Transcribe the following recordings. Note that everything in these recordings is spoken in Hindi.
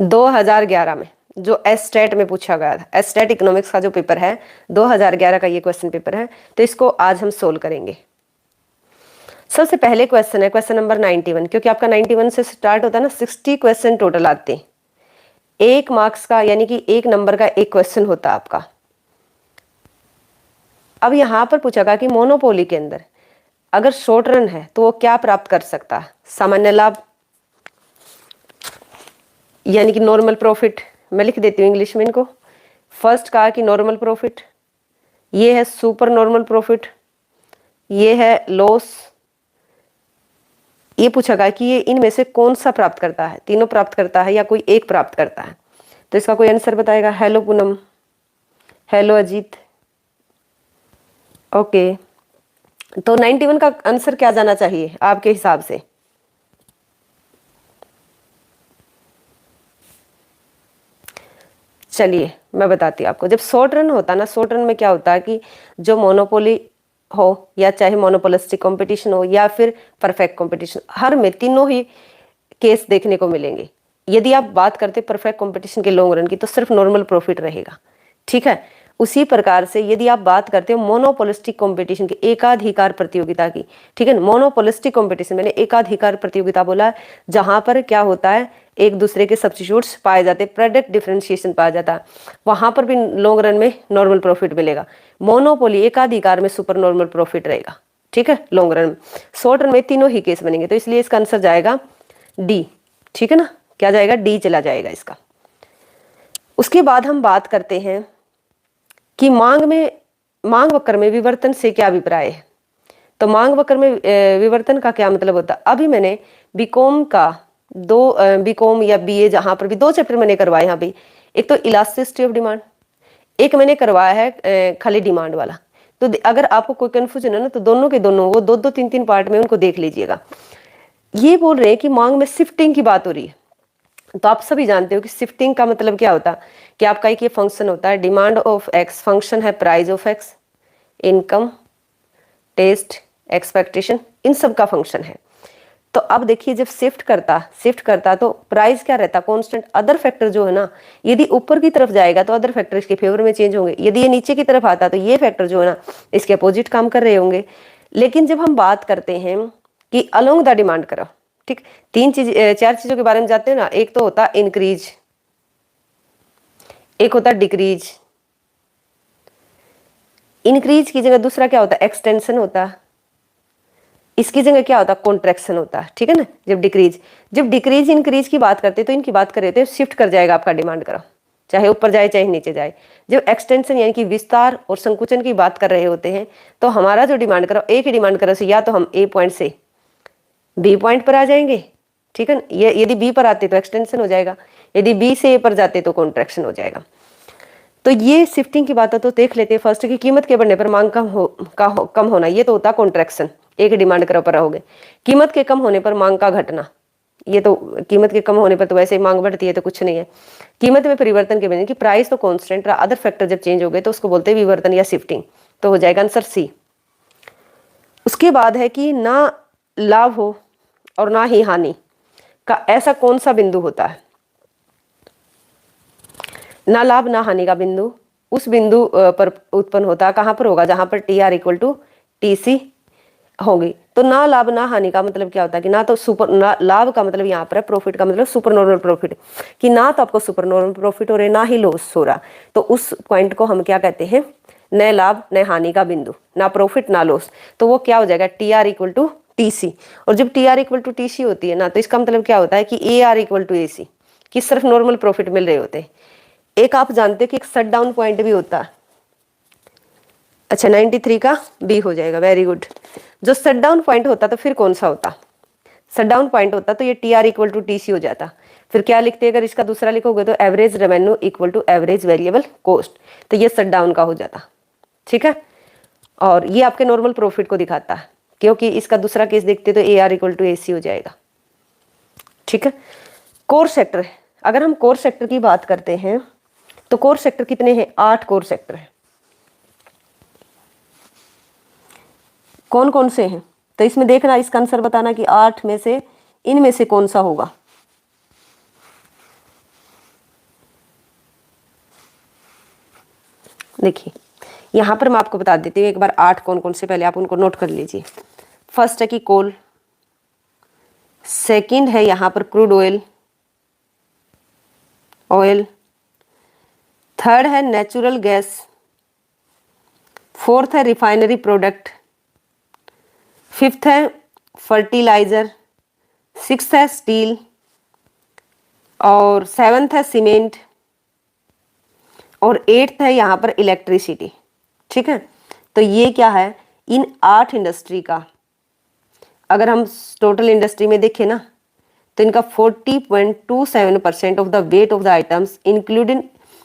2011 में जो एस्टेट में पूछा गया था, एस्टेट इकोनॉमिक्स का जो पेपर है 2011 का ये क्वेश्चन पेपर है, तो इसको आज हम सोल्व करेंगे। सबसे पहले क्वेश्चन है क्वेश्चन नंबर 91, क्योंकि आपका 91 से स्टार्ट होता है ना, 60 क्वेश्चन टोटल आते हैं, 1 मार्क्स का यानी कि 1 नंबर का एक क्वेश्चन होता है आपका। अब यहां पर पूछा गया कि मोनोपोली के अंदर अगर शॉर्ट रन है तो वो क्या प्राप्त कर सकता है, सामान्य लाभ यानी कि नॉर्मल प्रॉफिट, मैं लिख देती हूँ इंग्लिश में इनको। फर्स्ट कहा कि नॉर्मल प्रॉफिट, ये है सुपर नॉर्मल प्रॉफिट, ये है लॉस। ये पूछा गया कि ये इनमें से कौन सा प्राप्त करता है, तीनों प्राप्त करता है या कोई एक प्राप्त करता है, तो इसका कोई आंसर बताएगा। Hello Poonam, hello Ajit, okay. तो 91 का आंसर क्या जाना चाहिए आपके हिसाब से? चलिए मैं बताती हूँ आपको। जब शॉर्ट रन होता है ना, शॉर्ट रन में क्या होता है कि जो मोनोपोली हो या चाहे मोनोपोलिस्टिक कंपटीशन हो या फिर परफेक्ट कंपटीशन, हर में तीनों ही केस देखने को मिलेंगे। यदि आप बात करते परफेक्ट कंपटीशन के लॉन्ग रन की तो सिर्फ नॉर्मल प्रॉफिट रहेगा, ठीक है। उसी प्रकार से यदि आप बात करते हो मोनोपोलिस्टिक कंपटीशन की, एकाधिकार प्रतियोगिता की, ठीक है ना। मोनोपोलिस्टिक कंपटीशन मैंने एकाधिकार प्रतियोगिता बोला, जहां पर क्या होता है एक दूसरे के सब्स्टिट्यूट्स पाए जाते, प्रोडक्ट डिफरेंशिएशन पाया जाता है, वहां पर भी लॉन्ग रन में नॉर्मल प्रॉफिट मिलेगा। मोनोपोली एकाधिकार में सुपर नॉर्मल प्रॉफिट रहेगा, ठीक है, लॉन्ग रन में। शॉर्ट रन में तीनों ही केस बनेंगे, तो इसलिए इसका आंसर जाएगा डी, ठीक है ना। क्या जाएगा? डी चला जाएगा इसका। उसके बाद हम बात करते हैं कि मांग वक्र में विवर्तन से क्या अभिप्राय है। तो मांग वक्र में विवर्तन का क्या मतलब होता है? अभी मैंने बीकॉम का बीकॉम या बीए जहां पर भी 2 चैप्टर मैंने करवाए यहाँ पे, एक तो इलास्टिसिटी ऑफ डिमांड, एक मैंने करवाया है खाली डिमांड वाला। तो अगर आपको कोई कंफ्यूजन है ना, तो दोनों के दोनों वो 2-2 3-3 पार्ट में उनको देख लीजिएगा। ये बोल रहे हैं कि मांग में शिफ्टिंग की बात हो रही है, तो आप सभी जानते हो कि शिफ्टिंग का मतलब क्या होता है कि आपका एक ये फंक्शन होता है, डिमांड ऑफ एक्स, फंक्शन है price of X, income, taste, expectation, इन सब का फंक्शन है। तो अब देखिए जब शिफ्ट करता तो प्राइस क्या रहता, कांस्टेंट। अदर फैक्टर जो है ना, यदि ऊपर की तरफ जाएगा तो अदर फैक्टर इसके फेवर में चेंज होंगे, यदि ये नीचे की तरफ आता तो ये फैक्टर जो है ना इसके अपोजिट काम कर रहे होंगे। लेकिन जब हम बात करते हैं कि अलोंग द डिमांड करो, ठीक, 4 चीजों के बारे में जानते हैं ना। एक तो होता इंक्रीज, एक होता डिक्रीज, इंक्रीज की जगह दूसरा क्या होता है, एक्सटेंशन होता है, इसकी जगह क्या होता है, कॉन्ट्रैक्शन होता है, ठीक है ना। जब डिक्रीज इंक्रीज की बात करते हैं तो इनकी बात कर रहे थे, शिफ्ट कर जाएगा आपका डिमांड करो, चाहे ऊपर जाए चाहे नीचे जाए। जब एक्सटेंशन यानी कि विस्तार और संकुचन की बात कर रहे होते हैं, तो हमारा जो डिमांड करो, एक ही डिमांड करो से या तो हम ए पॉइंट से बी पॉइंट पर आ जाएंगे, ठीक है ना। ये यदि बी पर आते तो एक्सटेंशन हो जाएगा, यदि बी से ए पर जाते तो कॉन्ट्रैक्शन हो जाएगा। तो ये शिफ्टिंग की बात है तो देख लेते हैं। फर्स्ट की कीमत के बढ़ने पर मांग कम होना, ये तो होता है कॉन्ट्रैक्शन, एक डिमांड के ऊपर रहोगे। कीमत के कम होने पर मांग का घटना, ये तो कीमत के कम होने पर तो वैसे ही मांग बढ़ती है, तो कुछ नहीं है। कीमत में परिवर्तन के बिना, कि प्राइस तो कांस्टेंट रहा, अदर फैक्टर जब चेंज हो गए तो उसको बोलते हैं विवर्तन या शिफ्टिंग, तो हो जाएगा आंसर सी। उसके बाद है कि ना लाभ हो और ना ही हानि का ऐसा कौन सा बिंदु होता है। ना लाभ ना हानि का बिंदु उस बिंदु पर उत्पन्न होता है, कहां पर होगा, जहां पर T R equal to T C होगी। तो ना लाभ ना हानि का मतलब क्या होता है कि ना तो ना लाभ का मतलब यहाँ पर है, प्रॉफिट का मतलब सुपर नॉर्मल प्रॉफिट, कि ना तो आपको सुपर नॉर्मल प्रॉफिट हो रहा है ना ही लॉस हो रहा, तो उस पॉइंट को हम क्या कहते हैं, न लाभ न हानि का बिंदु, ना प्रॉफिट ना लॉस। तो वो क्या हो जाएगा, T R equal to T C. और जब T R equal to T C होती है ना, तो इसका मतलब क्या होता है कि ए आर इक्वल टू ए सी, कि सिर्फ नॉर्मल प्रॉफिट मिल रहे होते हैं। एक आप जानते हो कि एक शट डाउन पॉइंट भी होता है। अच्छा 93 का बी हो जाएगा, वेरी गुड। जो शट डाउन पॉइंट होता तो फिर कौन सा होता, शट डाउन पॉइंट होता तो ये T R equal to T C हो जाता। फिर क्या लिखते हैं, अगर इसका दूसरा लिखोगे तो average revenue equal to average variable cost, तो ये शट डाउन का हो जाता, ठीक है। और ये आपके नॉर्मल प्रॉफिट को दिखाता है, क्योंकि इसका दूसरा केस देखते तो ए आर इक्वल टू ए सी हो जाएगा, ठीक है। कोर सेक्टर, अगर हम कोर सेक्टर की बात करते हैं तो कोर सेक्टर कितने हैं, 8 कोर सेक्टर है। कौन कौन से हैं, तो इसमें देखना, इसका आंसर बताना कि 8 में से इनमें से कौन सा होगा। देखिए यहाँ पर मैं आपको बता देती हूँ एक बार 8 कौन कौन से, पहले आप उनको नोट कर लीजिए। फर्स्ट है कि कोल, सेकंड है यहाँ पर क्रूड ऑयल, थर्ड है नेचुरल गैस, फोर्थ है रिफाइनरी प्रोडक्ट, फिफ्थ है फर्टिलाइजर, सिक्स्थ है स्टील, और सेवन्थ है सीमेंट, और एट्थ है यहाँ पर इलेक्ट्रिसिटी। ठीक है, तो ये क्या है, इन 8 इंडस्ट्री का अगर हम टोटल इंडस्ट्री में देखें ना, तो इनका 40.27% of the weight of the items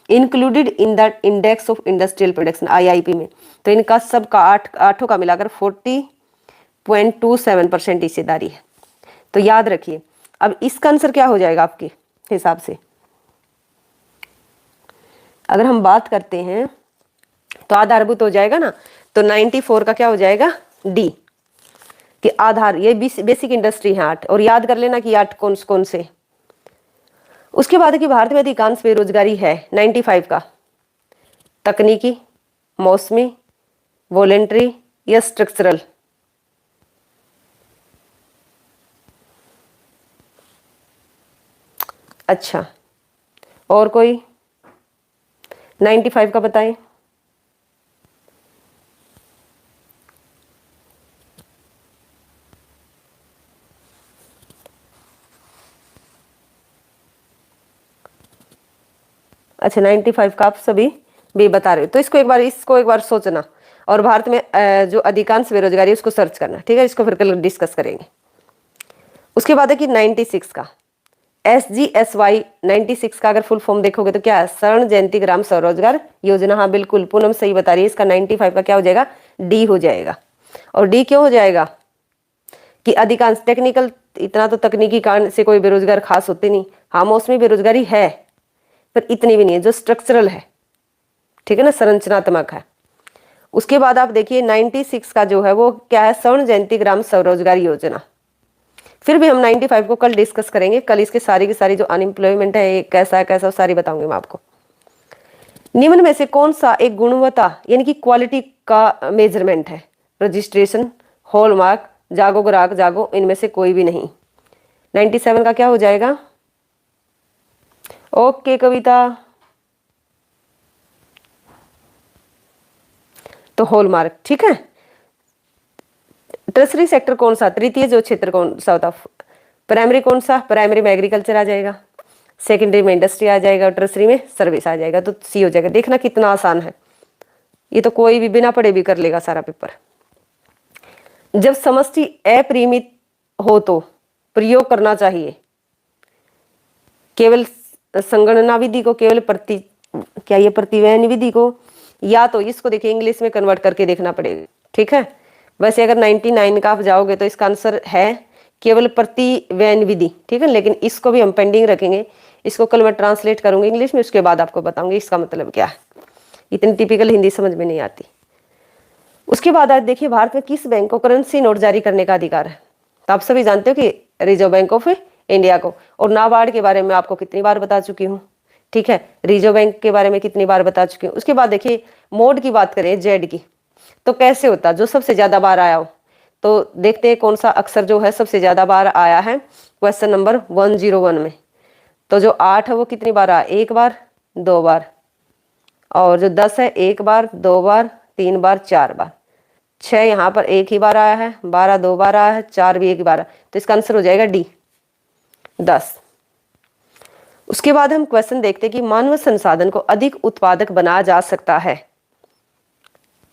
included in the index of industrial production IIP में, तो इनका सबका आठों का मिलाकर 40.27% हिस्सेदारी है। तो याद रखिए, अब इसका आंसर क्या हो जाएगा आपके हिसाब से, अगर हम बात करते हैं तो आधारभूत हो जाएगा ना, तो 94 का क्या हो जाएगा, डी कि आधार, ये बेसिक इंडस्ट्री है 8, और याद कर लेना कि 8 कौन कौन से। उसके बाद कि भारत में अधिकांश बेरोजगारी है 95 का, तकनीकी, मौसमी, वॉलेंट्री या स्ट्रक्चरल। अच्छा, और कोई 95 का बताएं। अच्छा, 95 का आप सभी भी बता रहे हो, तो इसको एक बार सोचना, और भारत में जो अधिकांश बेरोजगारी है उसको सर्च करना। ठीक है, इसको फिर कल डिस्कस करेंगे। उसके बाद है कि 96 का SGSY, 96 का अगर फुल फॉर्म देखोगे तो क्या है, स्वर्ण जयंती ग्राम स्वरोजगार योजना। हाँ बिल्कुल, पूनम सही बता रही है, इसका 95 का क्या हो जाएगा, डी हो जाएगा। और डी क्यों हो जाएगा कि अधिकांश टेक्निकल, इतना तो तकनीकी कारण से कोई बेरोजगार खास होते नहीं। हाँ मौसमी बेरोजगारी है, पर इतनी भी नहीं है जो स्ट्रक्चरल है। ठीक है ना, संरचनात्मक है। उसके बाद आप देखिए 96 का जो है वो क्या है, स्वर्ण जयंती ग्राम स्वरोजगार योजना। फिर भी हम 95 को कल डिस्कस करेंगे, कल इसके सारी की सारी जो अनएम्प्लॉयमेंट है ये कैसा है कैसा, सारी बताऊंगी मैं आपको। निम्न में से कौन सा एक गुणवत्ता यानी कि क्वालिटी का मेजरमेंट है, रजिस्ट्रेशन, हॉलमार्क, जागो ग्राहक जागो, इनमें से कोई भी नहीं। 97 का क्या हो जाएगा, ओके कविता, तो हॉलमार्क। ठीक है, टर्सरी सेक्टर कौन सा, तृतीय जो क्षेत्र कौन सा होता, प्राइमरी कौन सा, प्राइमरी में एग्रीकल्चर आ जाएगा, सेकेंडरी में इंडस्ट्री आ जाएगा, और टर्सरी में सर्विस आ जाएगा, तो सी हो जाएगा। देखना कितना आसान है, ये तो कोई भी बिना पढ़े भी कर लेगा सारा पेपर। जब समष्टि अपरिमित हो तो प्रयोग करना चाहिए, केवल संगणना विधि को, केवल क्या ये प्रतिव्ययन विधि को, या तो इसको देखिए इंग्लिश में कन्वर्ट करके देखना पड़ेगा। ठीक है, वैसे अगर 99 का आप जाओगे तो इसका आंसर है केवल प्रतिव्ययन विधि। ठीक है, लेकिन इसको भी हम पेंडिंग रखेंगे, इसको कल मैं ट्रांसलेट करूंगी इंग्लिश में, उसके बाद आपको बताऊंगी इसका मतलब क्या है। इतनी टिपिकल हिंदी समझ में नहीं आती। उसके बाद आज देखिए, भारत में किस बैंक को करेंसी नोट जारी करने का अधिकार है, तो आप सभी जानते हो कि रिजर्व बैंक ऑफ इंडिया को। और नाबार्ड के बारे में आपको कितनी बार बता चुकी हूँ। ठीक है, रिजर्व बैंक के बारे में कितनी बार बता चुकी हूँ। उसके बाद देखिए मोड की बात करें, जेड की, तो कैसे होता, जो सबसे ज्यादा बार आया हो, तो देखते हैं कौन सा अक्षर जो है सबसे ज्यादा बार आया है क्वेश्चन नंबर 101 में। तो जो 8 है वो कितनी बार आया, 1 बार, 2 बार, और जो 10 है 1 बार, 2 बार, 3 बार, 4 बार, 6 यहाँ पर 1 ही बार आया है, 12 2 बार आया है, 4 भी 1 बार, तो इसका आंसर हो जाएगा डी, 10। उसके बाद हम क्वेश्चन देखते हैं कि मानव संसाधन को अधिक उत्पादक बनाया जा सकता है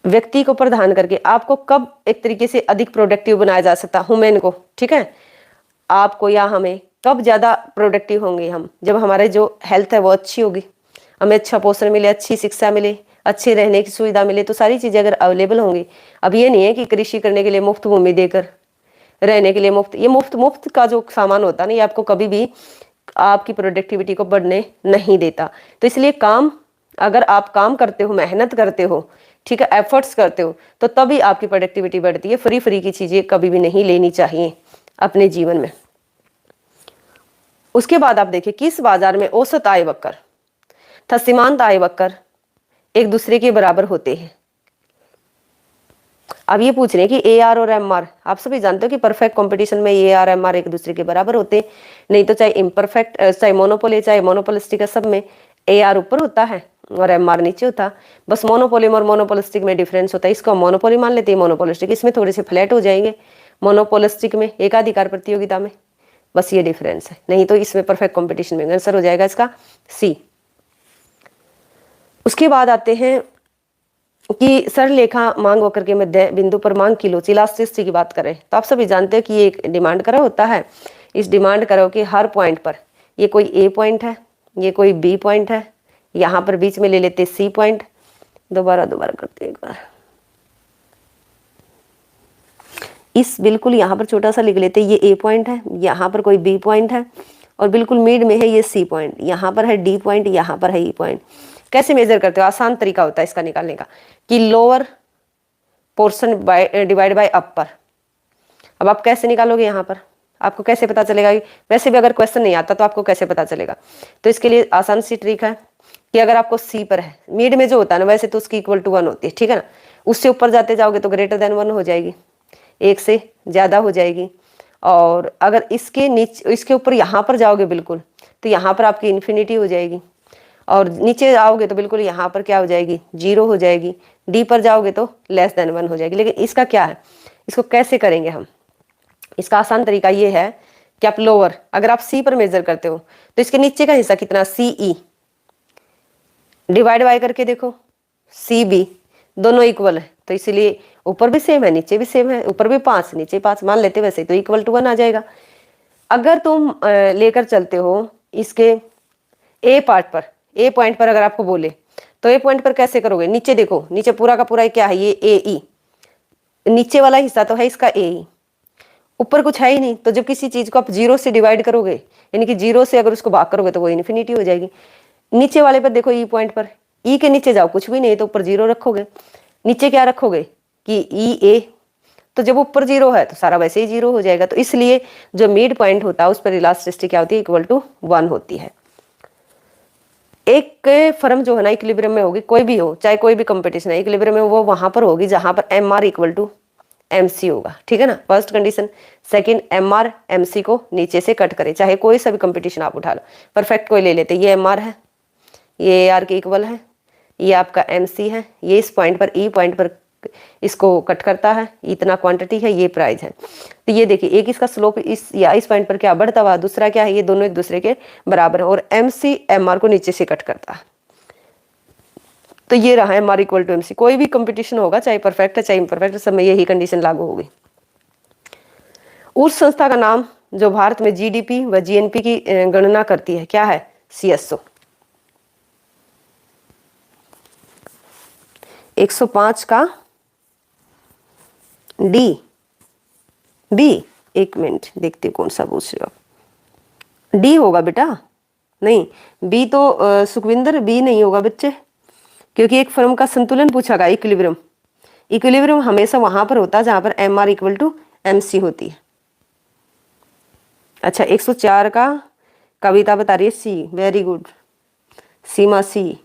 व्यक्ति को प्रदान करके। आपको कब एक तरीके से अधिक प्रोडक्टिव बनाया जा सकता है, ह्यूमन को। ठीक है, आपको या हमें कब ज्यादा प्रोडक्टिव होंगे हम, जब हमारे जो हेल्थ है वो अच्छी होगी, हमें अच्छा पोषण मिले, अच्छी शिक्षा मिले, अच्छे रहने की सुविधा मिले, तो सारी चीजें अगर अवेलेबल होंगी। अब ये नहीं है कि कृषि करने के लिए मुफ्त भूमि देकर, रहने के लिए मुफ्त, ये मुफ्त का जो सामान होता है ना, ये आपको कभी भी आपकी प्रोडक्टिविटी को बढ़ने नहीं देता। तो इसलिए काम, अगर आप काम करते हो, मेहनत करते हो, ठीक है, एफर्ट्स करते हो, तो तभी आपकी प्रोडक्टिविटी बढ़ती है। फ्री की चीजें कभी भी नहीं लेनी चाहिए अपने जीवन में। उसके बाद आप देखिए, किस बाजार में औसत आय वक्र तथा सीमांत आय वक्र एक दूसरे के बराबर होते हैं। अब ये पूछ रहे हैं कि ए आर और एम आर, आप सभी जानते हो कि परफेक्ट कंपटीशन में ए आर एम आर एक दूसरे के बराबर होते हैं, नहीं तो चाहे इम्परफेक्ट चाहे मोनोपोली चाहे मोनोपोलिस्टिक है, सब में ए आर ऊपर होता है और एम आर नीचे होता। बस मोनोपोली और मोनोपोलिस्टिक में डिफरेंस होता है, इसको मोनोपोली मान लेते हैं, मोनोपोलिस्टिक इसमें थोड़े से फ्लैट हो जाएंगे, मोनोपोलिस्टिक में एकाधिकार प्रतियोगिता में, बस ये डिफरेंस है, नहीं तो इसमें परफेक्ट कॉम्पिटिशन में आंसर हो जाएगा इसका सी। उसके बाद आते हैं कि सरलेखा मांग वक्र के मध्य बिंदु पर मांग की लोच इलास्टिसिटी की बात करें तो आप सभी जानते हैं कि ये एक डिमांड कर्व होता है। इस डिमांड कर्व के हर पॉइंट पर, ये कोई ए पॉइंट है, ये कोई बी पॉइंट है, यहाँ पर बीच में ले लेते सी पॉइंट, दोबारा करते हैं एक बार, इस बिल्कुल यहाँ पर छोटा सा लिख लेते, ये ए पॉइंट है, यहाँ पर कोई बी पॉइंट है और बिल्कुल मिड में है ये सी पॉइंट, यहाँ पर है डी पॉइंट, यहाँ पर है ई पॉइंट। कैसे मेजर करते हो? आसान तरीका होता है इसका निकालने का कि लोअर पोर्शन डिवाइड बाय अपर। अब आप कैसे निकालोगे? यहाँ पर आपको कैसे पता चलेगा? वैसे भी अगर क्वेश्चन नहीं आता तो आपको कैसे पता चलेगा? तो इसके लिए आसान सी ट्रिक है कि अगर आपको सी पर है, मिड में जो होता है ना, वैसे तो उसकी इक्वल टू 1 होती है, ठीक है ना, उससे ऊपर जाते जाओगे तो ग्रेटर देन 1 हो जाएगी, एक से ज्यादा हो जाएगी, और अगर इसके नीचे इसके ऊपर यहाँ पर जाओगे बिल्कुल तो यहाँ पर आपकी इन्फिनिटी हो जाएगी, और नीचे आओगे तो बिल्कुल यहाँ पर क्या हो जाएगी? 0 हो जाएगी, डी पर जाओगे तो लेस देन 1 हो जाएगी। लेकिन इसका क्या है, इसको कैसे करेंगे हम? इसका आसान तरीका ये है कि आप लोअर, अगर आप सी पर मेजर करते हो तो इसके नीचे का हिस्सा कितना, सी ई, डिवाइड बाय करके देखो, सी बी दोनों इक्वल है, तो इसलिए ऊपर भी सेम है नीचे भी सेम है, ऊपर भी 5 नीचे 5 मान लेते, वैसे तो इक्वल टू 1 आ जाएगा। अगर तुम लेकर चलते हो इसके ए पार्ट पर, ए पॉइंट पर अगर आपको बोले तो ए पॉइंट पर कैसे करोगे? नीचे देखो, नीचे पूरा का पूरा क्या है? ये ए ई, नीचे वाला हिस्सा तो है इसका ए ई, ऊपर कुछ है ही नहीं। तो जब किसी चीज को आप 0 से डिवाइड करोगे, यानी कि 0 से अगर उसको भाग करोगे तो वो इन्फिनिटी हो जाएगी। नीचे वाले पर देखो, ई पॉइंट पर, ई के नीचे जाओ कुछ भी नहीं, तो ऊपर 0 रखोगे, नीचे क्या रखोगे कि ई ए, तो जब ऊपर 0 है तो सारा वैसे ही 0 हो जाएगा। तो इसलिए जो मिड पॉइंट होता है उस पर इलास्टिसिटी क्या होती है? इक्वल टू 1 होती है। एक फर्म जो है ना इक्विलिब्रियम में होगी, कोई भी हो, चाहे कोई भी कंपटीशन है, इक्विलिब्रियम में वो वहां पर होगी जहां पर M R equal to M C होगा, ठीक है ना, first condition. Second, M R M C को नीचे से कट करे, चाहे कोई सा भी कंपटीशन आप उठा लो, परफेक्ट कोई ले लेते, ये एम आर है, ये ए आर के इक्वल है, ये आपका एम सी है, ये इस पॉइंट पर ई पॉइंट पर इसको कट करता है, इतना क्वांटिटी है, ये प्राइस है। तो ये देखिए, एक इसका स्लोप इस या इस पॉइंट पर क्या बढ़ता हुआ, दूसरा क्या है, ये दोनों एक दूसरे के बराबर है, और एम सी एम आर को नीचे से कट करता है। तो ये रहा M R equal to M C. कोई भी कंपटीशन होगा, चाहे परफेक्ट है चाहे इम्परफेक्ट, सब में यही कंडीशन लागू होगी। उस संस्था का नाम जो भारत में जीडीपी व जीएनपी की गणना करती है, क्या है? सीएसओ। 105 का डी बी, एक मिनट देखते कौन सा पूछ रहे हो। डी होगा बेटा, नहीं बी तो सुखविंदर बी नहीं होगा बच्चे, क्योंकि एक फर्म का संतुलन पूछा गया, इक्विलिब्रियम। इक्विलिब्रियम हमेशा वहां पर होता है जहां पर M R equal to M C होती है। अच्छा, 104 का कविता बता रही है सी, वेरी गुड, सीमा सी।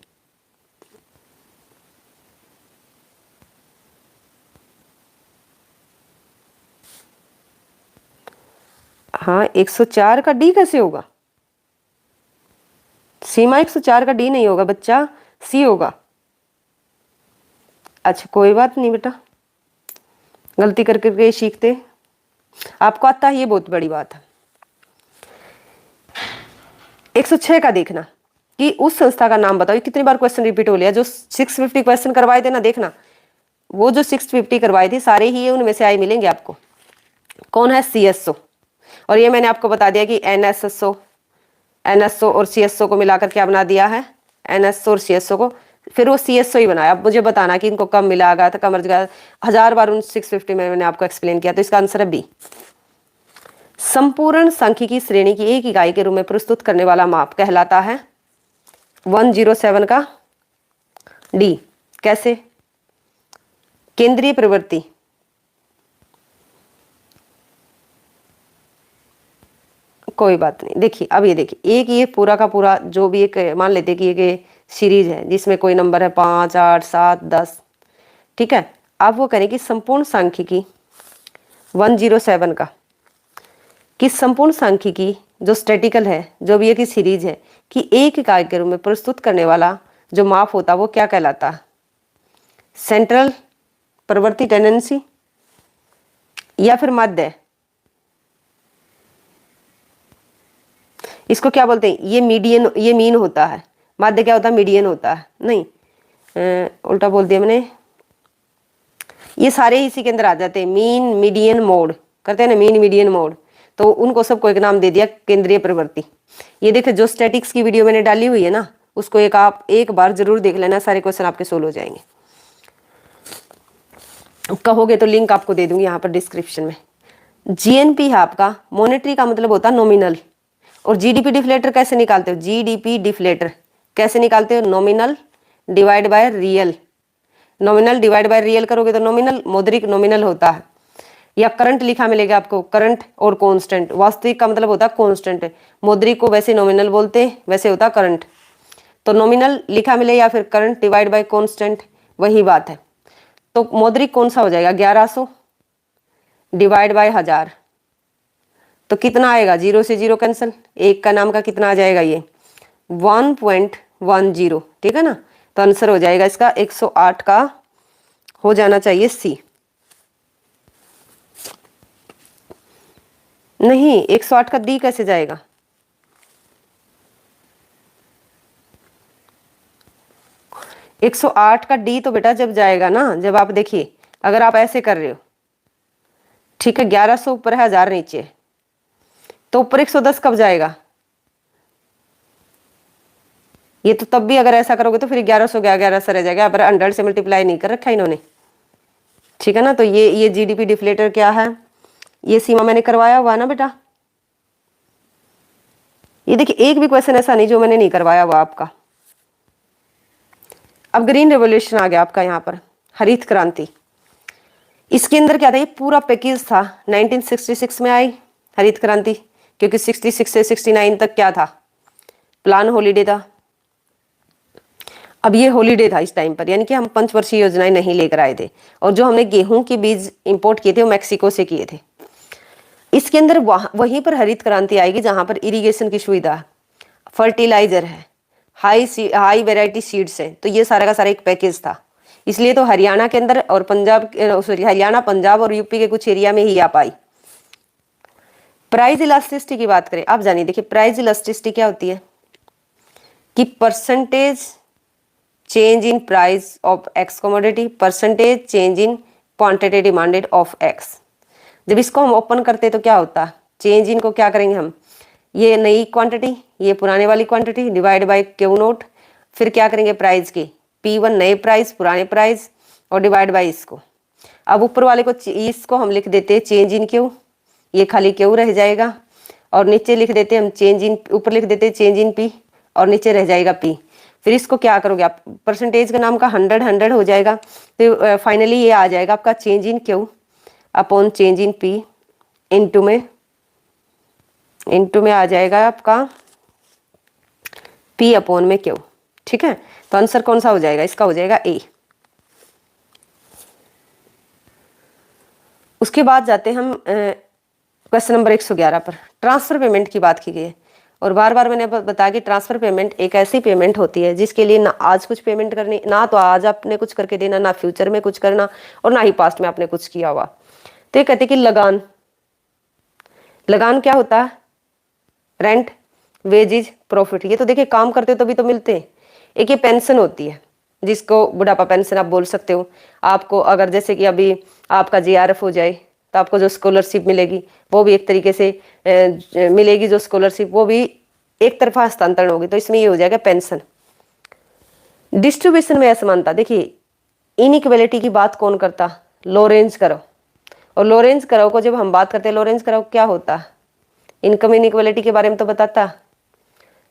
हाँ, 104 का डी कैसे होगा? सीमा 104 का डी नहीं होगा बच्चा, सी होगा। अच्छा कोई बात नहीं बेटा, गलती कर करके सीखते, आपको आता है ये बहुत बड़ी बात है। 106 का देखना कि उस संस्था का नाम बताओ। कितनी बार क्वेश्चन रिपीट हो लिया, जो 650 क्वेश्चन करवाए थे ना, देखना वो जो 650 करवाए थे सारे ही उनमें से आए मिलेंगे आपको। कौन है? सीएसओ। और ये मैंने आपको बता दिया कि एनएसएसओ, एनएसओ और सीएसओ को मिलाकर क्या बना दिया है? एनएसओ और सीएसओ को, फिर वो सीएसओ ही बनाया। अब मुझे बताना कि इनको कब मिला गया था, कब मर गया, 1000 बार उन 650 में मैंने आपको एक्सप्लेन किया। तो इसका आंसर है बी। संपूर्ण सांख्यिकी श्रेणी की एक इकाई के रूप में प्रस्तुत करने वाला माप कहलाता है 107 का डी। कैसे? केंद्रीय प्रवृत्ति, कोई बात नहीं। देखिए अब ये देखिए, एक ये पूरा का पूरा जो भी एक मान लेते कि ये सीरीज है जिसमें कोई नंबर है 5, 8, 7, 10, ठीक है। आप वो करें कि संपूर्ण सांख्यिकी 107 का, कि संपूर्ण सांख्यिकी जो स्टैटिकल है, जो भी एक सीरीज है, कि एक इकाई के रूप में प्रस्तुत करने वाला जो माप होता है वो क्या कहलाता? सेंट्रल प्रवृत्ति टेंडेंसी या फिर माध्य? इसको क्या बोलते हैं? ये मीडियन, ये मीन होता है। माध्य क्या होता है? मीडियन होता है। नहीं, उल्टा बोल दिया मैंने। ये सारे इसी के अंदर आ जाते हैं। मीन, मीडियन, मोड करते हैं ना, मीन, मीडियन, मोड, तो उनको सबको एक नाम दे दिया, केंद्रीय प्रवृत्ति। ये देखो जो स्टैटिक्स की वीडियो मैंने डाली हुई है ना, उसको आप एक बार जरूर देख लेना, सारे क्वेश्चन आपके सोल्व हो जाएंगे। कहोगे तो लिंक आपको दे दूंगी यहाँ पर डिस्क्रिप्शन में। जीएनपी है आपका, मॉनेटरी का मतलब होता है नॉमिनल। और जीडीपी डिफ्लेटर कैसे निकालते हो? जीडीपी डिफ्लेटर कैसे निकालते हो? Nominal divide by real. Nominal divide by real करोगे तो नॉमिनल, मौद्रिक नॉमिनल होता है। या करंट लिखा मिलेगा आपको, करंट और कांस्टेंट। वास्तविक का मतलब होता है कांस्टेंट, मौद्रिक को वैसे नॉमिनल बोलते हैं, वैसे होता है करंट। तो नॉमिनल लिखा मिले या फिर करंट डिवाइड बाय कांस्टेंट, वही बात है। तो मौद्रिक कौन सा हो जाएगा? 1100 डिवाइड बाय 1000, तो कितना आएगा? 0 से 0 कैंसिल, एक का नाम का कितना आ जाएगा? ये 1.10, ठीक है ना। तो आंसर हो जाएगा इसका 108 का हो जाना चाहिए सी। नहीं, 108 का डी कैसे जाएगा? एक 108 का डी तो बेटा जब जाएगा ना, जब आप देखिए, अगर आप ऐसे कर रहे हो, ठीक है, 1100 ऊपर है, 1000 नीचे, तो ऊपर 110 कब जाएगा? ये तो तब भी अगर ऐसा करोगे तो फिर 1100 1100 रह जाएगा, पर 100 से मल्टीप्लाई नहीं कर रखा इन्होंने, ठीक है ना। तो ये जीडीपी डिफ्लेटर क्या है? ये सीमा मैंने करवाया हुआ ना बेटा। ये देखिए एक भी क्वेश्चन ऐसा नहीं जो मैंने नहीं करवाया हुआ आपका। अब ग्रीन रेवोल्यूशन आ गया आपका यहाँ पर, हरित क्रांति। इसके अंदर क्या था? ये पूरा पैकेज था। 1966 में आई हरित क्रांति, क्योंकि 66 से 69 तक क्या था? प्लान हॉलीडे था। अब ये हॉलीडे था इस टाइम पर, यानी कि हम पंचवर्षीय योजनाएं नहीं लेकर आए थे। और जो हमने गेहूं के बीज इंपोर्ट किए थे वो मैक्सिको से किए थे। इसके अंदर वहीं पर हरित क्रांति आएगी जहां पर इरिगेशन की सुविधा, फर्टिलाइजर है, हाई वेराइटी सीड्स है। तो ये सारा का सारा एक पैकेज था। इसलिए तो हरियाणा के अंदर और पंजाब, सॉरी, हरियाणा, पंजाब और यूपी के कुछ एरिया में ही आ पाई। प्राइस इलास्टिसिटी की बात करें, आप जानिए, देखिए प्राइस इलास्टिसिटी क्या होती है? कि percentage change in price of x commodity, percentage change in quantity demanded of x. जब इसको हम ओपन करते हैं तो क्या होता है? चेंज इन को क्या करेंगे हम? ये नई क्वांटिटी, ये पुराने वाली quantity, divide by Q note, फिर क्या करेंगे? प्राइस की P1 नए प्राइस, पुराने प्राइस, और डिवाइड बाय इसको। अब ऊपर वाले को, इसको हम लिख देते हैं चेंज इन क्यू, ये खाली क्यू रह जाएगा। और नीचे लिख देते हैं हम चेंज इन, ऊपर लिख देते हैं चेंज इन P, और नीचे रह जाएगा P। फिर इसको क्या करोगे आप? परसेंटेज का नाम का 100 हो जाएगा। तो फाइनली ये आ जाएगा आपका change in Q upon change in P, into में आ जाएगा आपका P अपॉन में Q, ठीक है। तो आंसर कौन सा हो जाएगा? इसका हो जाएगा A। उसके बाद जाते हैं हम क्वेश्चन नंबर 111 पर। ट्रांसफर पेमेंट की बात की गई है, और बार बार मैंने बताया कि ट्रांसफर पेमेंट एक ऐसी पेमेंट होती है जिसके लिए ना आज कुछ पेमेंट करनी, ना तो आज आपने कुछ करके देना, ना फ्यूचर में कुछ करना, और ना ही पास्ट में आपने कुछ किया हुआ। तो ये कहते हैं कि लगान, लगान क्या होता है? Rent, wages, profit. ये तो देखिए काम करते हो तभी तो मिलते हैं। एक ये पेंशन होती है जिसको बुढ़ापा पेंशन आप बोल सकते हो। आपको अगर जैसे कि अभी आपका JRF हो जाए तो आपको जो स्कॉलरशिप मिलेगी वो भी एक तरीके से मिलेगी, जो स्कॉलरशिप वो भी एक तरफा हस्तांतरण होगी, तो इसमें ये हो जाएगा पेंशन। डिस्ट्रीब्यूशन में असमानता, देखिए इनइक्वालिटी की बात कौन करता? लॉरेंज करो। और लॉरेंज करो को जब हम बात करते हैं, लॉरेंज करो क्या होता? इनकम इनइक्वालिटी के बारे में तो बताता।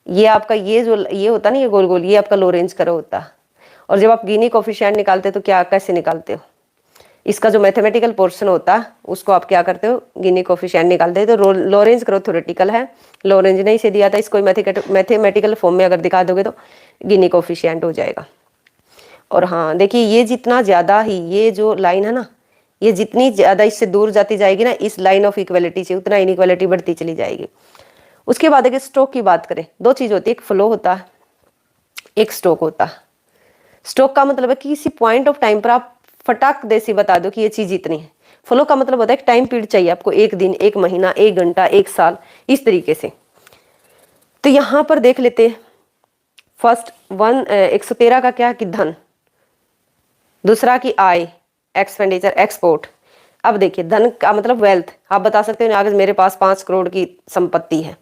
ये आपका ये जो ये होता ना, ये गोल गोल, ये आपका लॉरेंज करो होता। और जब आप गिनी कोफिशिएंट निकालते हो तो क्या कैसे निकालते हो? इसका जो मैथमेटिकल पोर्शन होता है उसको आप क्या करते हो, गिनी कोफिशिएंट निकालते हो। तो लॉरेंज ग्रोथ थ्योरेटिकल है, लॉरेंज ने इसे दिया था, इसको मैथमेटिकल फॉर्म में अगर दिखा दोगे तो गिनी कोफिशिएंट हो जाएगा। और हाँ देखिए, ये जितना ज्यादा ही ये जो लाइन है ना, ये जितनी ज्यादा इससे दूर जाती जाएगी ना इस लाइन ऑफ इक्वलिटी से, उतना इनइक्वालिटी बढ़ती चली जाएगी। उसके बाद अगर स्टॉक की बात करें, दो चीज होती है, एक फ्लो होता है, एक स्टॉक होता है। स्टॉक का मतलब है कि किसी पॉइंट ऑफ टाइम पर आप फटाक देसी बता दो कि ये चीज इतनी है। फ्लो का मतलब होता है टाइम पीरियड चाहिए आपको, एक दिन, एक महीना, एक घंटा, एक साल, इस तरीके से। तो यहां पर देख लेते हैं फर्स्ट 113 का क्या कि धन, दूसरा की आय, एक्सपेंडिचर, एक्सपोर्ट। अब देखिए धन का मतलब वेल्थ, आप बता सकते हो अगर मेरे पास 5 करोड़ की संपत्ति है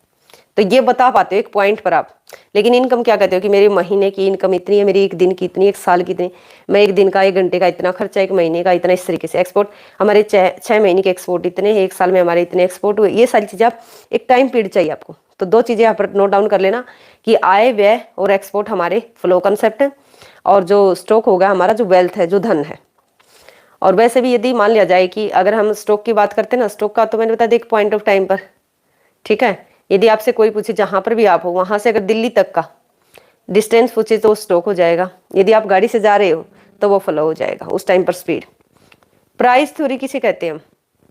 तो ये बता पाते हो एक पॉइंट पर आप। लेकिन इनकम क्या कहते हो कि मेरे महीने की इनकम इतनी है, मेरी एक दिन की इतनी, एक साल की इतनी, मैं एक दिन का, एक घंटे का इतना खर्चा, एक महीने का इतना, इस तरीके से। एक्सपोर्ट हमारे 6 महीने के एक्सपोर्ट इतने, एक साल में हमारे इतने एक्सपोर्ट हुए, ये सारी चीजें आप, एक टाइम पीरियड चाहिए आपको। तो दो चीजें यहाँ पर नोट डाउन कर लेना कि आय, व्यय और एक्सपोर्ट हमारे फ्लो कंसेप्ट है, और जो स्टॉक होगा हमारा जो वेल्थ है, जो धन है। और वैसे भी यदि मान लिया जाए कि अगर हम स्टॉक की बात करते हैं ना, स्टॉक का तो मैंने बता दिया एक पॉइंट ऑफ टाइम पर, ठीक है। यदि आपसे कोई पूछे जहां पर भी आप हो, वहां से अगर दिल्ली तक का डिस्टेंस पूछे तो स्टॉक हो जाएगा। यदि आप गाड़ी से जा रहे हो तो वो फ्लो हो जाएगा उस टाइम पर, स्पीड। प्राइस थ्योरी किसे कहते हैं हम,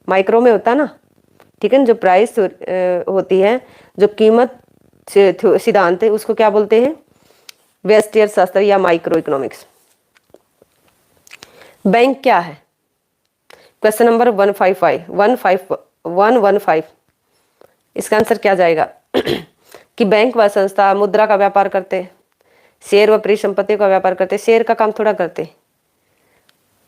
माइक्रो में होता है ना, ठीक है। जो प्राइस होती है, जो कीमत सिद्धांत है, उसको क्या बोलते हैं, व्यष्टि अर्थशास्त्र या माइक्रो इकोनॉमिक्स। बैंक क्या है, क्वेश्चन नंबर 115 इसका आंसर क्या जाएगा कि बैंक व संस्था मुद्रा का व्यापार करते हैं, शेयर व परिसंपत्ति का व्यापार करते हैं। शेयर का काम थोड़ा करते हैं,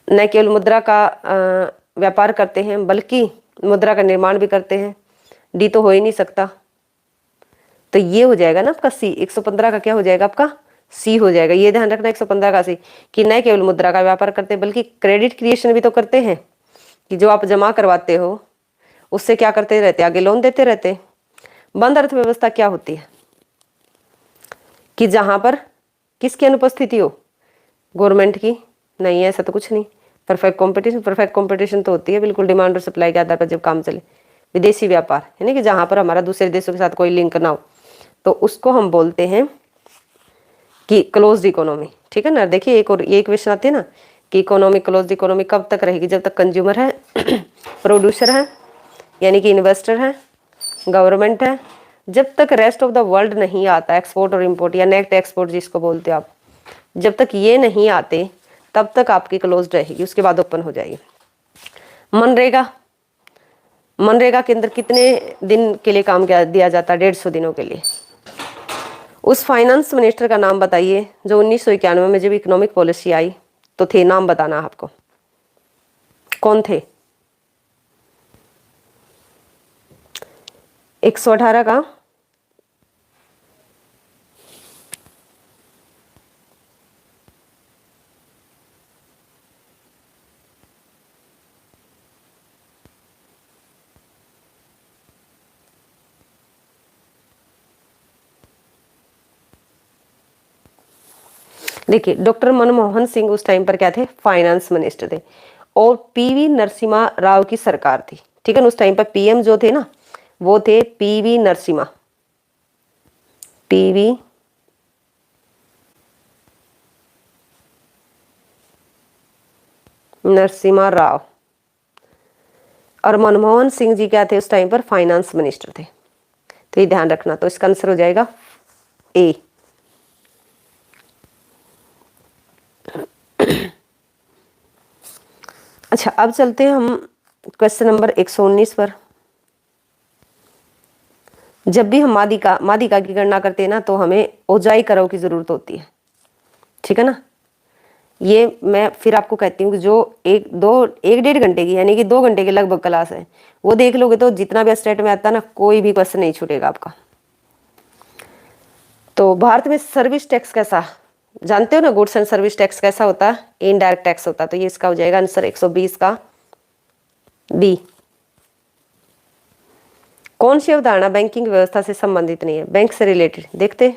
न केवल मुद्रा का व्यापार करते हैं बल्कि मुद्रा का निर्माण भी करते हैं। डी तो हो ही नहीं सकता, तो ये हो जाएगा ना आपका सी। 115 का क्या हो जाएगा आपका, सी हो जाएगा। ये ध्यान रखना 115 का सी, कि न केवल मुद्रा का व्यापार करते हैं बल्कि क्रेडिट क्रिएशन भी तो करते हैं, कि जो आप जमा करवाते हो उससे क्या करते रहते, आगे लोन देते रहते। बंद अर्थव्यवस्था क्या होती है, कि जहां पर किसकी अनुपस्थिति हो, गवर्नमेंट की नहीं है, ऐसा तो कुछ नहीं। परफेक्ट कंपटीशन तो होती है बिल्कुल, डिमांड और सप्लाई के आधार पर जब काम चले। विदेशी व्यापार यानी कि जहां पर हमारा दूसरे देशों के साथ कोई लिंक ना हो, तो उसको हम बोलते हैं कि क्लोज्ड इकोनॉमी, ठीक है ना। देखिए एक और ये क्वेश्चन आती है ना कि इकोनॉमी, क्लोज्ड इकोनॉमी कब तक रहेगी, जब तक कंज्यूमर है प्रोड्यूसर है यानी कि इन्वेस्टर है, गवर्नमेंट है, जब तक रेस्ट ऑफ द वर्ल्ड नहीं आता, एक्सपोर्ट और इंपोर्ट या नेट एक्सपोर्ट जिसको बोलते हो आप, जब तक ये नहीं आते तब तक आपकी क्लोज्ड रहेगी, उसके बाद ओपन हो जाएगी। मनरेगा के अंदर कितने दिन के लिए काम दिया जाता है, 150 दिनों के लिए। उस फाइनेंस मिनिस्टर का नाम बताइए जो 1991 में जब इकोनॉमिक पॉलिसी आई तो थे, नाम बताना आपको कौन थे। 118 का देखिए, डॉक्टर मनमोहन सिंह उस टाइम पर क्या थे, फाइनेंस मिनिस्टर थे, और पीवी नरसिम्हा राव की सरकार थी, ठीक है। उस टाइम पर पीएम जो थे ना वो थे पीवी नरसिम्हा राव, और मनमोहन सिंह जी क्या थे उस टाइम पर, फाइनेंस मिनिस्टर थे। तो ये ध्यान रखना, तो इसका आंसर हो जाएगा ए। अच्छा, अब चलते हैं हम क्वेश्चन नंबर 119 पर। जब भी हम मादिका की गणना करते हैं ना तो हमें औजाई करव की जरूरत होती है, ठीक है ना। ये मैं फिर आपको कहती हूँ कि जो एक 1-1.5 घंटे की यानी कि 2 घंटे के लगभग क्लास है, वो देख लोगे तो जितना भी स्टेट में आता है ना, कोई भी क्वेश्चन नहीं छूटेगा आपका। तो भारत में सर्विस टैक्स कैसा, जानते हो ना, गुड्स एंड सर्विस टैक्स कैसा होता है, इनडायरेक्ट टैक्स होता है। तो ये इसका हो जाएगा आंसर 120 का बी। कौन सी अवधारणा बैंकिंग व्यवस्था से संबंधित नहीं है, बैंक से रिलेटेड। देखते,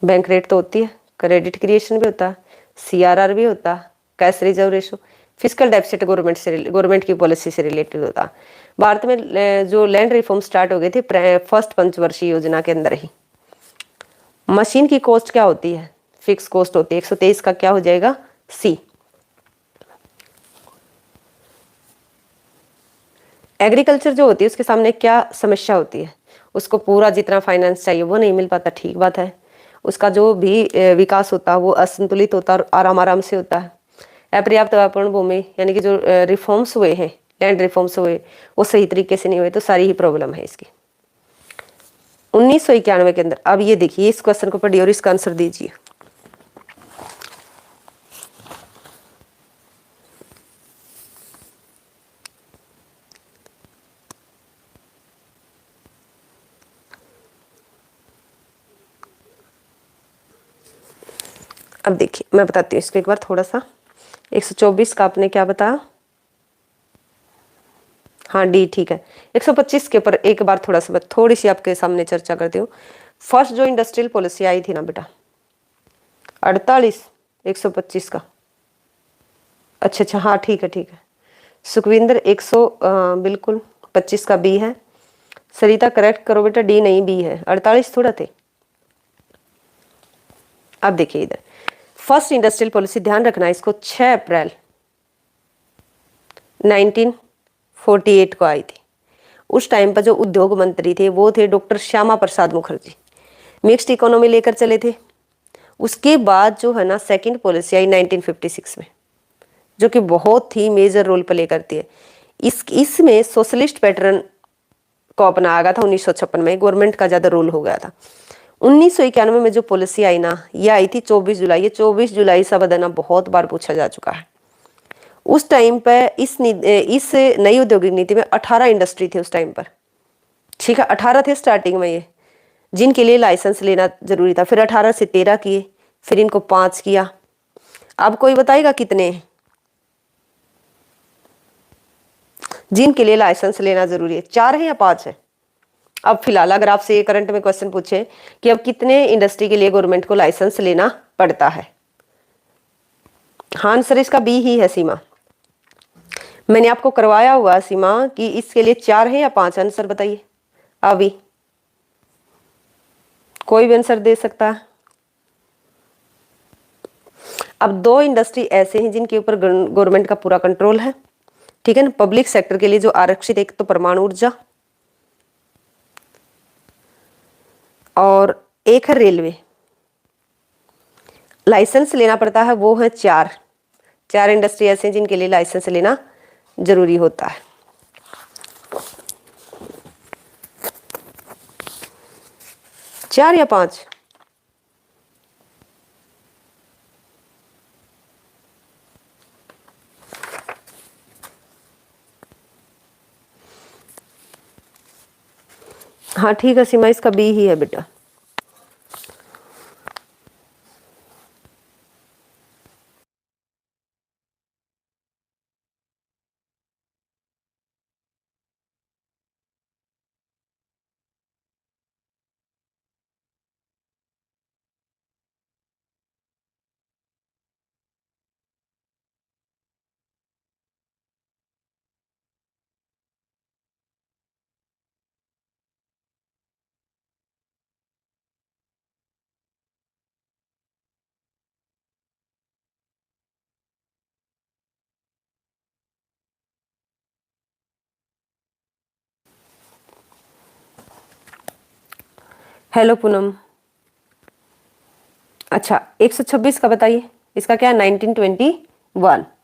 बैंक रेट तो होती है, क्रेडिट क्रिएशन भी होता है, सीआरआर भी होता है, cash reserve ratio, physical deficit government की पॉलिसी से रिलेटेड होता। भारत में जो लैंड रिफॉर्म स्टार्ट हो गए थे फर्स्ट पंचवर्षीय योजना के अंदर ही। मशीन की कॉस्ट क्या होती है? फिक्स कॉस्ट होती है। 123 का क्या हो जाएगा? सी। एग्रीकल्चर जो होती है उसके सामने क्या समस्या होती है? उसको पूरा जितना फाइनेंस चाहिए वो नहीं मिल पाता, ठीक बात है। उसका जो भी विकास होता है वो असंतुलित होता है और आराम आराम से होता है। अपर्याप्त अवर्ण भूमि यानी कि जो रिफॉर्म्स हुए हैं, लैंड रिफॉर्म्स हुए, वो सही तरीके से नहीं हुए, तो सारी ही प्रॉब्लम है इसकी। 1991 के अंदर, अब ये देखिए इस क्वेश्चन को पढ़िए और इसका आंसर दीजिए। अब देखिए मैं बताती हूँ इसको एक बार थोड़ा सा। 124 का आपने क्या बताया? हाँ डी ठीक है। 125 के ऊपर एक बार थोड़ी सी आपके सामने चर्चा करती हूँ। फर्स्ट जो इंडस्ट्रियल पॉलिसी आई थी ना बेटा 48, 125 का। अच्छा हाँ ठीक है। सुखविंदर 100 बिल्कुल 25 का बी है। सरिता करेक्ट करो बेटा, डी नहीं बी है। 48 थोड़ा थे। अब देखिए इधर फर्स्ट इंडस्ट्रियल पॉलिसी, ध्यान रखना इसको, 6 अप्रैल 1948 को आई थी। उस टाइम पर जो उद्योग मंत्री थे वो थे doctor Shyama Prasad Mukherjee. Mixed economy लेकर चले थे। उसके बाद जो है ना सेकंड पॉलिसी आई 1956 में, जो कि बहुत ही मेजर रोल प्ले करती है। इसमें सोशलिस्ट पैटर्न को अपनाया गया था। 1956 में गवर्नमेंट का ज्यादा रोल हो गया था। 1991 में जो पॉलिसी आई ना, ये आई थी 24 जुलाई। ये 24 जुलाई शब्द है ना बहुत बार पूछा जा चुका है। उस टाइम पे इस नई औद्योगिक नीति में 18 इंडस्ट्री थे उस टाइम पर, ठीक है। 18 थे स्टार्टिंग में ये, जिनके लिए लाइसेंस लेना जरूरी था। फिर 18 से 13 किए, फिर इनको 5 किया। अब कोई बताएगा कितने हैं जिनके लिए लाइसेंस लेना जरूरी है? 4 है या 5 है? अब फिलहाल अगर आपसे ये करंट में क्वेश्चन पूछे कि अब कितने इंडस्ट्री के लिए गवर्नमेंट को लाइसेंस लेना पड़ता है? हाँ आंसर इसका बी ही है सीमा। मैंने आपको करवाया हुआ सीमा कि इसके लिए 4 है या 5? आंसर बताइए अभी। कोई भी आंसर दे सकता है। अब 2 इंडस्ट्री ऐसे हैं जिनके ऊपर गवर्नमेंट का पूरा कंट्रोल है, ठीक है ना। पब्लिक सेक्टर के लिए जो आरक्षित, एक तो परमाणु ऊर्जा और एक है रेलवे। लाइसेंस लेना पड़ता है, वो है 4 इंडस्ट्री ऐसे हैं जिनके लिए लाइसेंस लेना जरूरी होता है। चार या 5? हाँ ठीक है सीमा, इसका बी ही है बेटा। हेलो पूनम। अच्छा 126 का बताइए, इसका क्या है? 1921,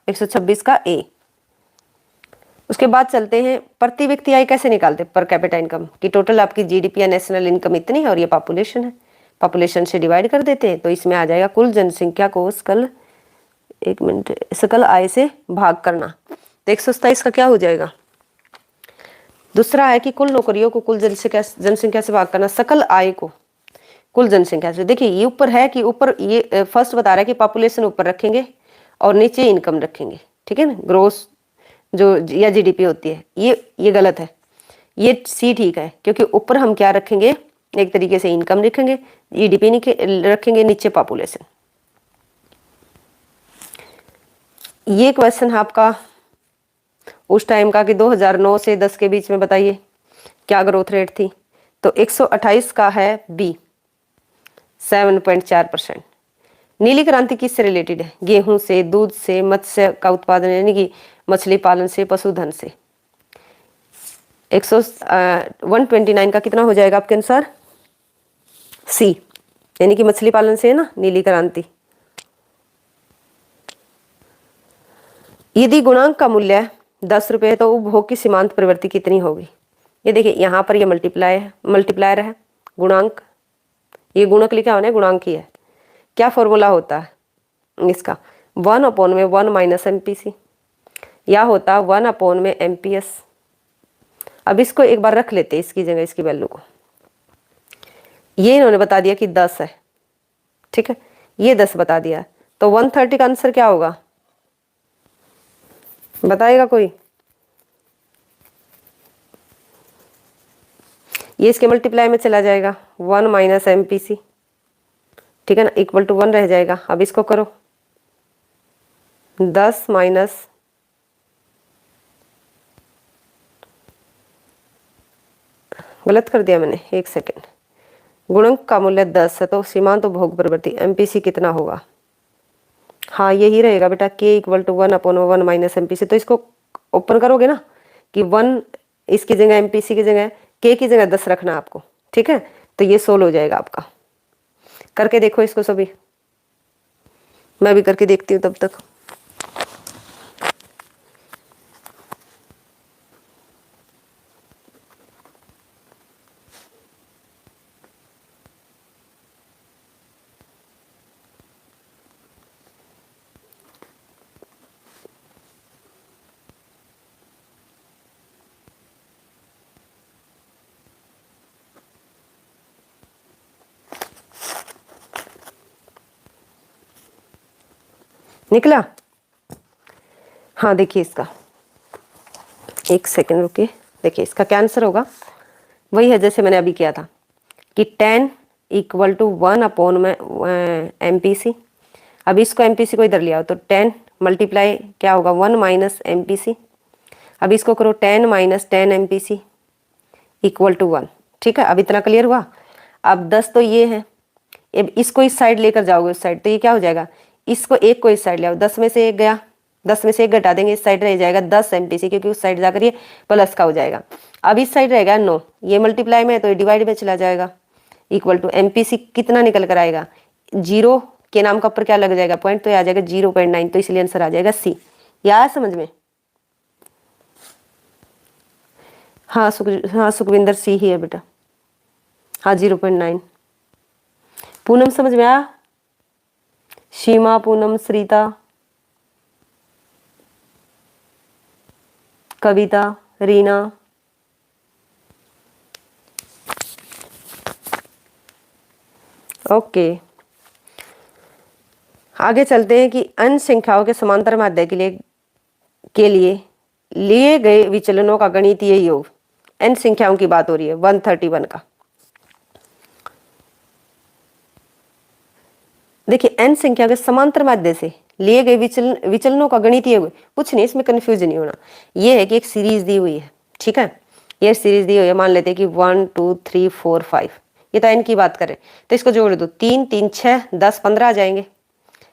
126 का ए। उसके बाद चलते हैं प्रति व्यक्ति आय कैसे निकालते? पर कैपिटा इनकम की टोटल आपकी जीडीपी या नेशनल इनकम इतनी है और ये पॉपुलेशन है, पॉपुलेशन से डिवाइड कर देते हैं तो इसमें आ जाएगा कुल जनसंख्या को सकल आय से भाग करना। तो 127 का क्या हो जाएगा? दूसरा है कि कुल नौकरियों को कुल जनसंख्या से भाग करना, सकल आय को कुल जनसंख्या से। देखिए ये ऊपर है कि ऊपर ये फर्स्ट बता रहा है कि पॉपुलेशन ऊपर रखेंगे और नीचे इनकम रखेंगे, ठीक है ना। ग्रोस जो या जीडीपी होती है, ये गलत है। ये सी ठीक है, क्योंकि ऊपर हम क्या रखेंगे, एक तरीके से इनकम रखेंगे, जीडीपी रखेंगे, नीचे पॉपुलेशन। ये क्वेश्चन है आपका उस टाइम का कि 2009 से 10 के बीच में बताइए क्या ग्रोथ रेट थी। तो 128 का है बी, 7.4%। नीली क्रांति किससे रिलेटेड है? गेहूं से, दूध से, मत्स्य का उत्पादन यानी कि मछली पालन से, पशुधन से। 129 का कितना हो जाएगा आपके अनुसार? सी, यानी कि मछली पालन से है ना नीली क्रांति। यदि गुणांक का मूल्य 10 रुपये है तो उपभोग की सीमांत प्रवृत्ति कितनी होगी? ये देखिए यहाँ पर ये मल्टीप्लायर है गुणांक, ये गुणक लिखा होना है, गुणांक ही है। क्या फॉर्मूला होता है इसका? 1/1 माइनस MPC, या होता 1/में MPS। अब इसको एक बार रख लेते हैं इसकी जगह, इसकी वैल्यू को। ये इन्होंने बता दिया कि 10 है, ठीक है, ये 10 बता दिया। तो 130 का आंसर क्या होगा बताएगा कोई? ये इसके मल्टीप्लाई में चला जाएगा, 1 माइनस MPC, ठीक है ना, इक्वल टू 1 रह जाएगा। अब इसको करो, 10 माइनस गलत कर दिया मैंने, एक सेकेंड। गुणक का मूल्य 10 है तो सीमांत उपभोग प्रवृत्ति MPC कितना होगा? हाँ यही रहेगा बेटा, K equal to 1/1 minus MPC। तो इसको ओपन करोगे ना कि 1 इसकी जगह MPC की जगह K की जगह 10 रखना आपको, ठीक है। तो ये सोल्व हो जाएगा आपका। करके देखो इसको सभी, मैं भी करके देखती हूँ तब तक। निकला? हाँ देखिए इसका, एक सेकंड रुकिए। देखिए इसका क्या आंसर होगा? वही है जैसे मैंने अभी किया था कि 10 इक्वल टू 1/में MPC। अब इसको MPC को इधर लिया तो 10 मल्टीप्लाई क्या होगा 1 माइनस MPC। अब इसको करो 10 माइनस 10 MPC इक्वल टू 1, ठीक है। अब इतना क्लियर हुआ। अब 10 तो ये है, अब इसको इस साइड लेकर जाओगे उस साइड, तो ये क्या हो जाएगा, इसको एक को इस साइड ले आओ, 10 में से एक गया, 10 में से एक घटा देंगे, इस साइड रह जाएगा 10 MPC, क्योंकि उस साइड जाकर ये प्लस का हो जाएगा। अब इस साइड रहेगा 9, ये मल्टीप्लाई में है तो ये डिवाइड में चला जाएगा, इक्वल टू MPC कितना निकल कर आएगा, 0 के नाम का ऊपर क्या लग जाएगा पॉइंट, तो ये आ जाएगा 0.9, तो इसलिए आंसर आ जाएगा C। या समझ में? हाँ सुखविंदर C ही है बेटा, हाँ 0.9। पूनम समझ में आया? सीमा, पूनम, श्रीता, कविता, रीना, ओके। आगे चलते हैं कि अन्य संख्याओं के समांतर माध्य के लिए लिए गए विचलनों का गणितीय योग। n संख्याओं की बात हो रही है, 131 का। देखिए n संख्या के समांतर माध्य से लिए गए विचलनों का गणितीय योग, कुछ नहीं, इसमें कंफ्यूजन नहीं होना। ये है कि एक सीरीज दी हुई है, ठीक है, ये सीरीज दी हुई है, मान लेते हैं कि 1 2 3 4 5, ये तो n की बात करें तो इसको जोड़ दो, 3 3 6 10 15 आ जाएंगे।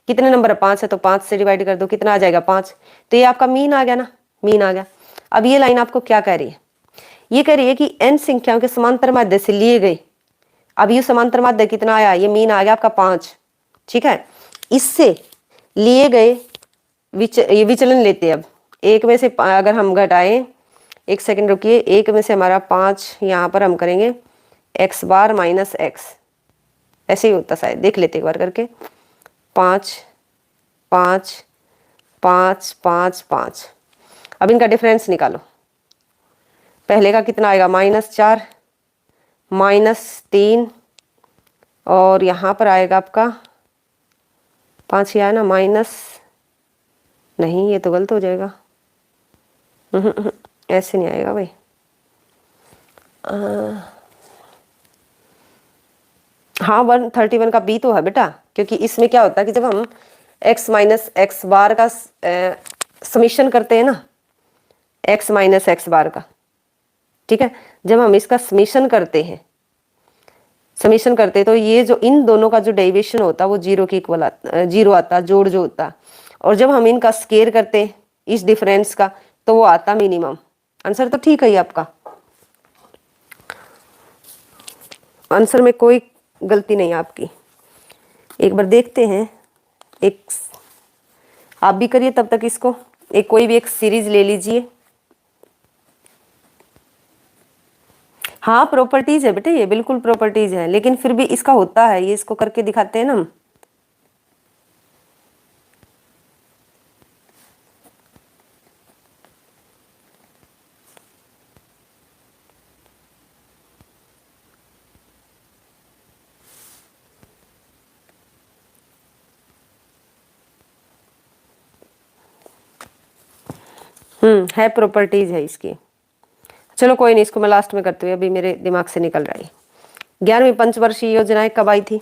कितने नंबर है? 5 है, तो 5 से डिवाइड कर दो, कितना आ जाएगा 5। तो ये आपका मीन आ गया ना, मीन आ गया। अब ये लाइन आपको क्या कह रही है? ये कह रही है कि n संख्याओं के समांतर माध्य से लिए गए, अब ये समांतर माध्य कितना आया, ये मीन आ गया आपका 5, ठीक है। इससे लिए गए ये विचलन लेते हैं। अब एक में से अगर हम घटाएं, एक सेकंड रुकिए, एक में से हमारा 5 यहाँ पर हम करेंगे x बार माइनस x, ऐसे ही होता शायद, देख लेते एक बार करके। 5 5 5 5 5। अब इनका डिफरेंस निकालो। पहले का कितना आएगा, -4 -3, और यहाँ पर आएगा आपका 5 ही आया ना, माइनस, नहीं ये तो गलत हो जाएगा, ऐसे नहीं आएगा भाई। हाँ 131 का बी तो है बेटा, क्योंकि इसमें क्या होता है कि जब हम एक्स माइनस एक्स बार का समीशन करते हैं ना, एक्स माइनस एक्स बार का, ठीक है। जब हम इसका समीशन करते हैं, समीशन करते तो ये जो इन दोनों का जो डेरिवेशन होता वो जीरो के इक्वल आता, जीरो आता, जोड़ जो होता। और जब हम इनका स्केयर करते इस डिफरेंस का तो वो आता मिनिमम। आंसर तो ठीक है ये आपका, आंसर में कोई गलती नहीं आपकी। एक बार देखते हैं, एक आप भी करिए तब तक इसको, एक कोई भी एक सीरीज ले लीजिए। हाँ प्रॉपर्टीज है बेटे, ये बिल्कुल प्रॉपर्टीज है, लेकिन फिर भी इसका होता है, ये इसको करके दिखाते हैं ना हम। है, प्रॉपर्टीज है इसकी। चलो कोई नहीं, इसको मैं लास्ट में करती हूँ, अभी मेरे दिमाग से निकल रहा है। 11वीं पंचवर्षीय योजनाएं कब आई थी?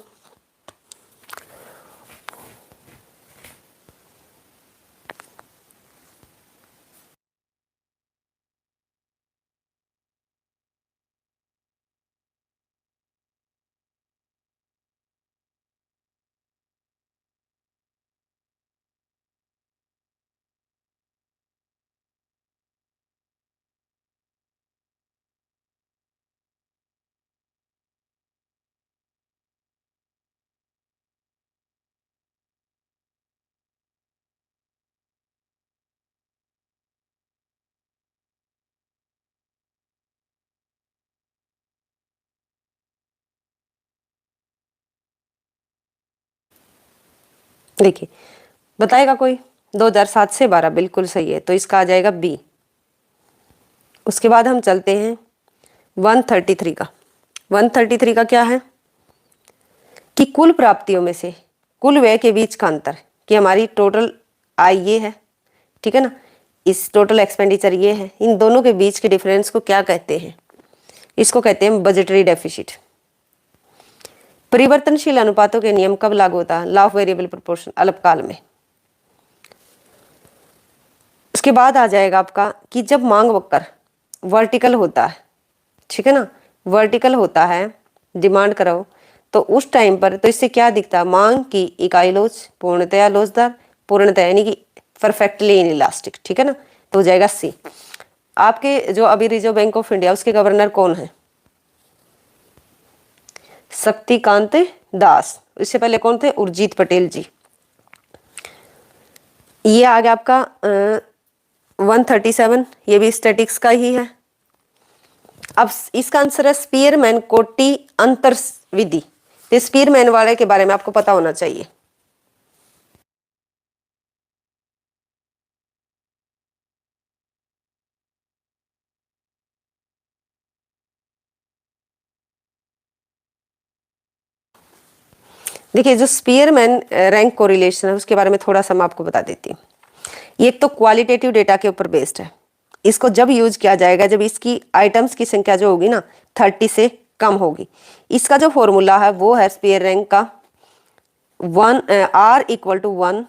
देखिए बताएगा कोई? 2007 से 12 बिल्कुल सही है, तो इसका आ जाएगा बी। उसके बाद हम चलते हैं 133 का। 133 का क्या है कि कुल प्राप्तियों में से कुल व्यय के बीच का अंतर, कि हमारी टोटल आय ये है, ठीक है ना, इस टोटल एक्सपेंडिचर ये है, इन दोनों के बीच के डिफरेंस को क्या कहते हैं? इसको कहते हैं बजटरी डेफिसिट। परिवर्तनशील अनुपातों के नियम कब लागू होता है? लॉ ऑफ वेरिएबल प्रोपोर्शन, अल्पकाल में। उसके बाद आ जाएगा आपका कि जब मांग वक्र वर्टिकल होता है, ठीक है ना, वर्टिकल होता है, डिमांड करो, तो उस टाइम पर तो इससे क्या दिखता है? मांग की इकाई लोच पूर्णतया लोचदार, पूर्णतया यानी कि परफेक्टली इनइलास्टिक, ठीक है ना, तो हो जाएगा सी। आपके जो अभी रिजर्व बैंक ऑफ इंडिया उसके गवर्नर कौन है? शक्तिकांत दास। इससे पहले कौन थे? उर्जित पटेल जी। ये आ गया आपका 137, ये भी स्टैटिक्स का ही है। अब इसका आंसर है स्पीयरमैन कोटी अंतर विधि। तो स्पीयरमैन वाले के बारे में आपको पता होना चाहिए। देखिए जो स्पीयरमैन रैंक कोरिलेशन है उसके बारे में थोड़ा सा मैं आपको बता देती हूँ। ये एक तो क्वालिटेटिव डेटा के ऊपर बेस्ड है। इसको जब यूज किया जाएगा जब इसकी आइटम्स की संख्या जो होगी ना 30 से कम होगी। इसका जो फॉर्मूला है वो है स्पीयर रैंक का 1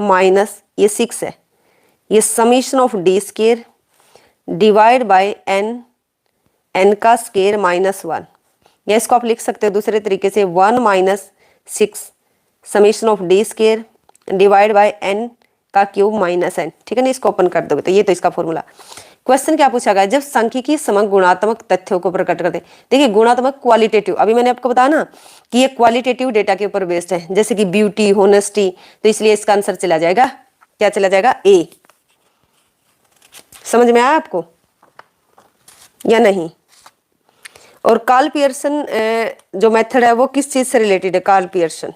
माइनस ये 6 है, ये summation of D square divide by N का स्केयर -1, या इसको आप लिख सकते हो दूसरे तरीके से 1 - 6 summation of D square divide by N का क्यूब -n, ठीक है ना। इसको ओपन कर दोगे तो ये तो इसका फॉर्मूला। क्वेश्चन क्या पूछा गया? जब सांख्यिकी समग्र गुणात्मक तथ्यों को प्रकट करते, देखिए गुणात्मक क्वालिटेटिव, अभी मैंने आपको बताया ना कि ये क्वालिटेटिव डेटा के ऊपर बेस्ड है, जैसे कि ब्यूटी, होनेस्टी, तो इसलिए इसका आंसर चला जाएगा, क्या चला जाएगा? ए। समझ में आया आपको या नहीं? और कार्ल पियर्सन जो मेथड है वो किस चीज से रिलेटेड है? कार्ल पियर्सन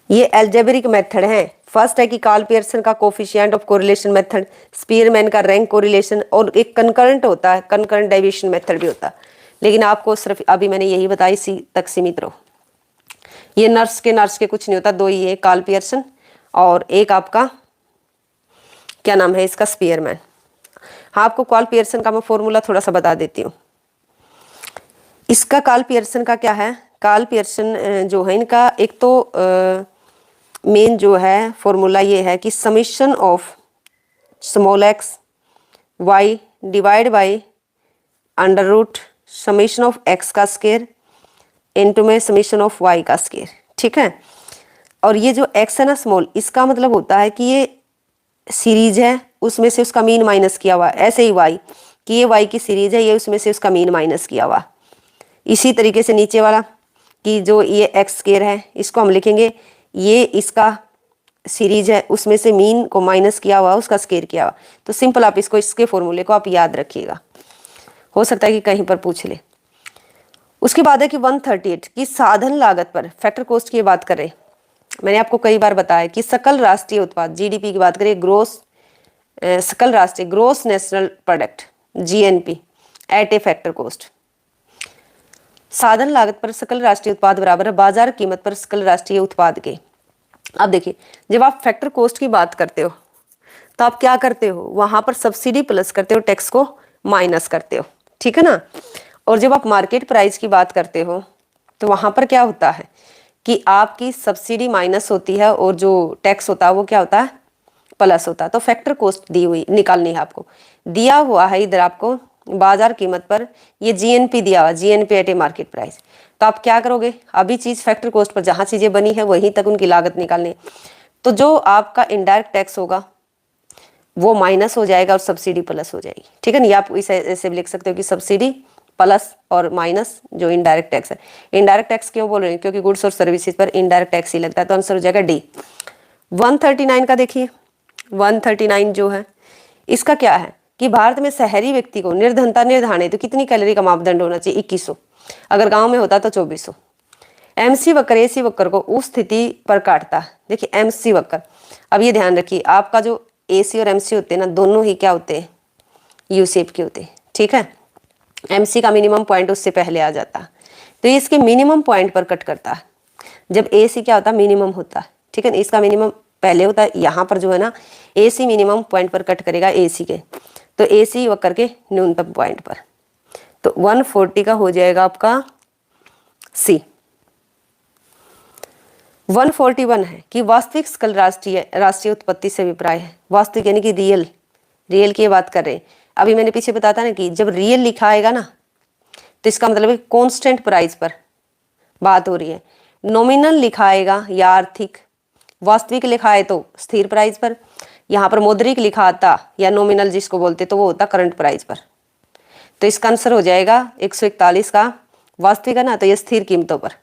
ये एल्जेब्रिक मेथड है। फर्स्ट है कि कार्ल पियर्सन का coefficient of correlation method, Spearman का रैंक कोरिलेशन, और एक कंकरेंट होता है, कंकरेंट डेविएशन मेथड भी होता है, लेकिन आपको सिर्फ अभी मैंने यही बताई, सी तक सीमित रहो। ये नर्स के कुछ नहीं होता, दो ही है, कार्ल पियर्सन और एक आपका क्या नाम है इसका, स्पीयरमैन। हाँ आपको कार्ल पियर्सन का मैं फॉर्मूला थोड़ा सा बता देती हूँ। इसका कार्ल पियर्सन का क्या है, कार्ल पियर्सन जो है इनका एक तो मेन जो है फॉर्मूला ये है कि summation of small X Y divide by under root summation of X का स्केयर इनटू में समीशन ऑफ वाई का स्केयर, ठीक है। और ये जो एक्स है ना स्मॉल, इसका मतलब होता है कि ये सीरीज है, उसमें से उसका मीन माइनस किया हुआ। ऐसे ही वाई कि ये वाई की सीरीज है, ये उसमें से उसका मीन माइनस किया हुआ। इसी तरीके से नीचे वाला कि जो ये एक्स स्केयर है, इसको हम लिखेंगे ये इसका सीरीज है, उसमें से मीन को माइनस किया हुआ, उसका स्केयर किया हुआ। तो सिंपल आप इसको, इसके फॉर्मूले को आप याद रखिएगा, हो सकता है कि कहीं पर पूछ ले। उसके बाद है कि 138 की साधन लागत पर फैक्टर कॉस्ट की बात करें। मैंने आपको कई बार बताया कि सकल राष्ट्रीय उत्पाद जीडीपी की बात करें, ग्रोस सकल राष्ट्रीय gross national product GNP at a factor cost. साधन लागत पर सकल राष्ट्रीय उत्पाद बराबर है बाजार कीमत पर सकल राष्ट्रीय उत्पाद के। अब देखिए, जब आप फैक्टर कॉस्ट की बात करते हो तो आप क्या करते हो, वहां पर सब्सिडी प्लस करते हो, टैक्स को माइनस करते हो, ठीक है ना। और जब आप मार्केट प्राइस की बात करते हो तो वहां पर क्या होता है कि आपकी सब्सिडी माइनस होती है और जो टैक्स होता है वो क्या होता है, प्लस होता है। तो फैक्टर कॉस्ट दी हुई निकालनी है आपको, दिया हुआ है इधर आपको बाजार कीमत पर, ये जीएनपी दिया हुआ, GNP at A market price. तो आप क्या करोगे, अभी चीज फैक्टर कॉस्ट पर जहां चीजें बनी है वहीं तक उनकी लागत निकालनी। तो जो आपका इनडायरेक्ट टैक्स होगा वो माइनस हो जाएगा और सब्सिडी प्लस हो जाएगी, ठीक है ना। आप इसे ऐसे भी लिख सकते हो कि सब्सिडी प्लस और माइनस जो इनडायरेक्ट टैक्स है। इनडायरेक्ट टैक्स क्यों बोल रहे हैं, क्योंकि गुड्स और सर्विसेज पर इनडायरेक्ट टैक्स ही लगता है। तो आंसर हो जाएगा डी। 139 का देखिए, 139 जो है इसका क्या है कि भारत में शहरी व्यक्ति को निर्धनता निर्धारित तो कितनी कैलोरी का मापदंड होना चाहिए, 2100। अगर गांव में होता तो 2400। एमसी वक्र एसी वक्र को उस स्थिति पर काटता है। देखिए एमसी वक्र, अब ये ध्यान रखिए, आपका जो एसी और एमसी होते हैं ना, दोनों ही क्या होते हैं, यू शेप के होते हैं, ठीक है। एमसी का मिनिमम पॉइंट उससे पहले आ जाता है, तो ये इसके मिनिमम पॉइंट पर कट करता है। जब एसी क्या होता है, मिनिमम होता है, ठीक है। इसका मिनिमम पहले होता है, यहाँ पर जो है ना एसी मिनिमम पॉइंट पर कट करेगा एसी के, तो एसी वक्र के न्यूनतम पॉइंट पर। तो 140 का हो जाएगा आपका सी। 141 है कि वास्तविक सकल राष्ट्रीय उत्पत्ति से अभिप्राय है। वास्तविक यानी कि रियल, रियल की बात कर रहे हैं। अभी मैंने पीछे बताया था ना कि जब रियल लिखा आएगा ना तो इसका मतलब है कांस्टेंट प्राइस पर बात हो रही है। नॉमिनल लिखा आएगा या आर्थिक, वास्तविक लिखा है तो स्थिर प्राइस पर, यहाँ पर मौद्रिक लिखा आता या नॉमिनल जिसको बोलते तो वो होता करंट प्राइस पर। तो इसका आंसर हो जाएगा 141 का वास्तविक है ना, तो ये स्थिर कीमतों पर।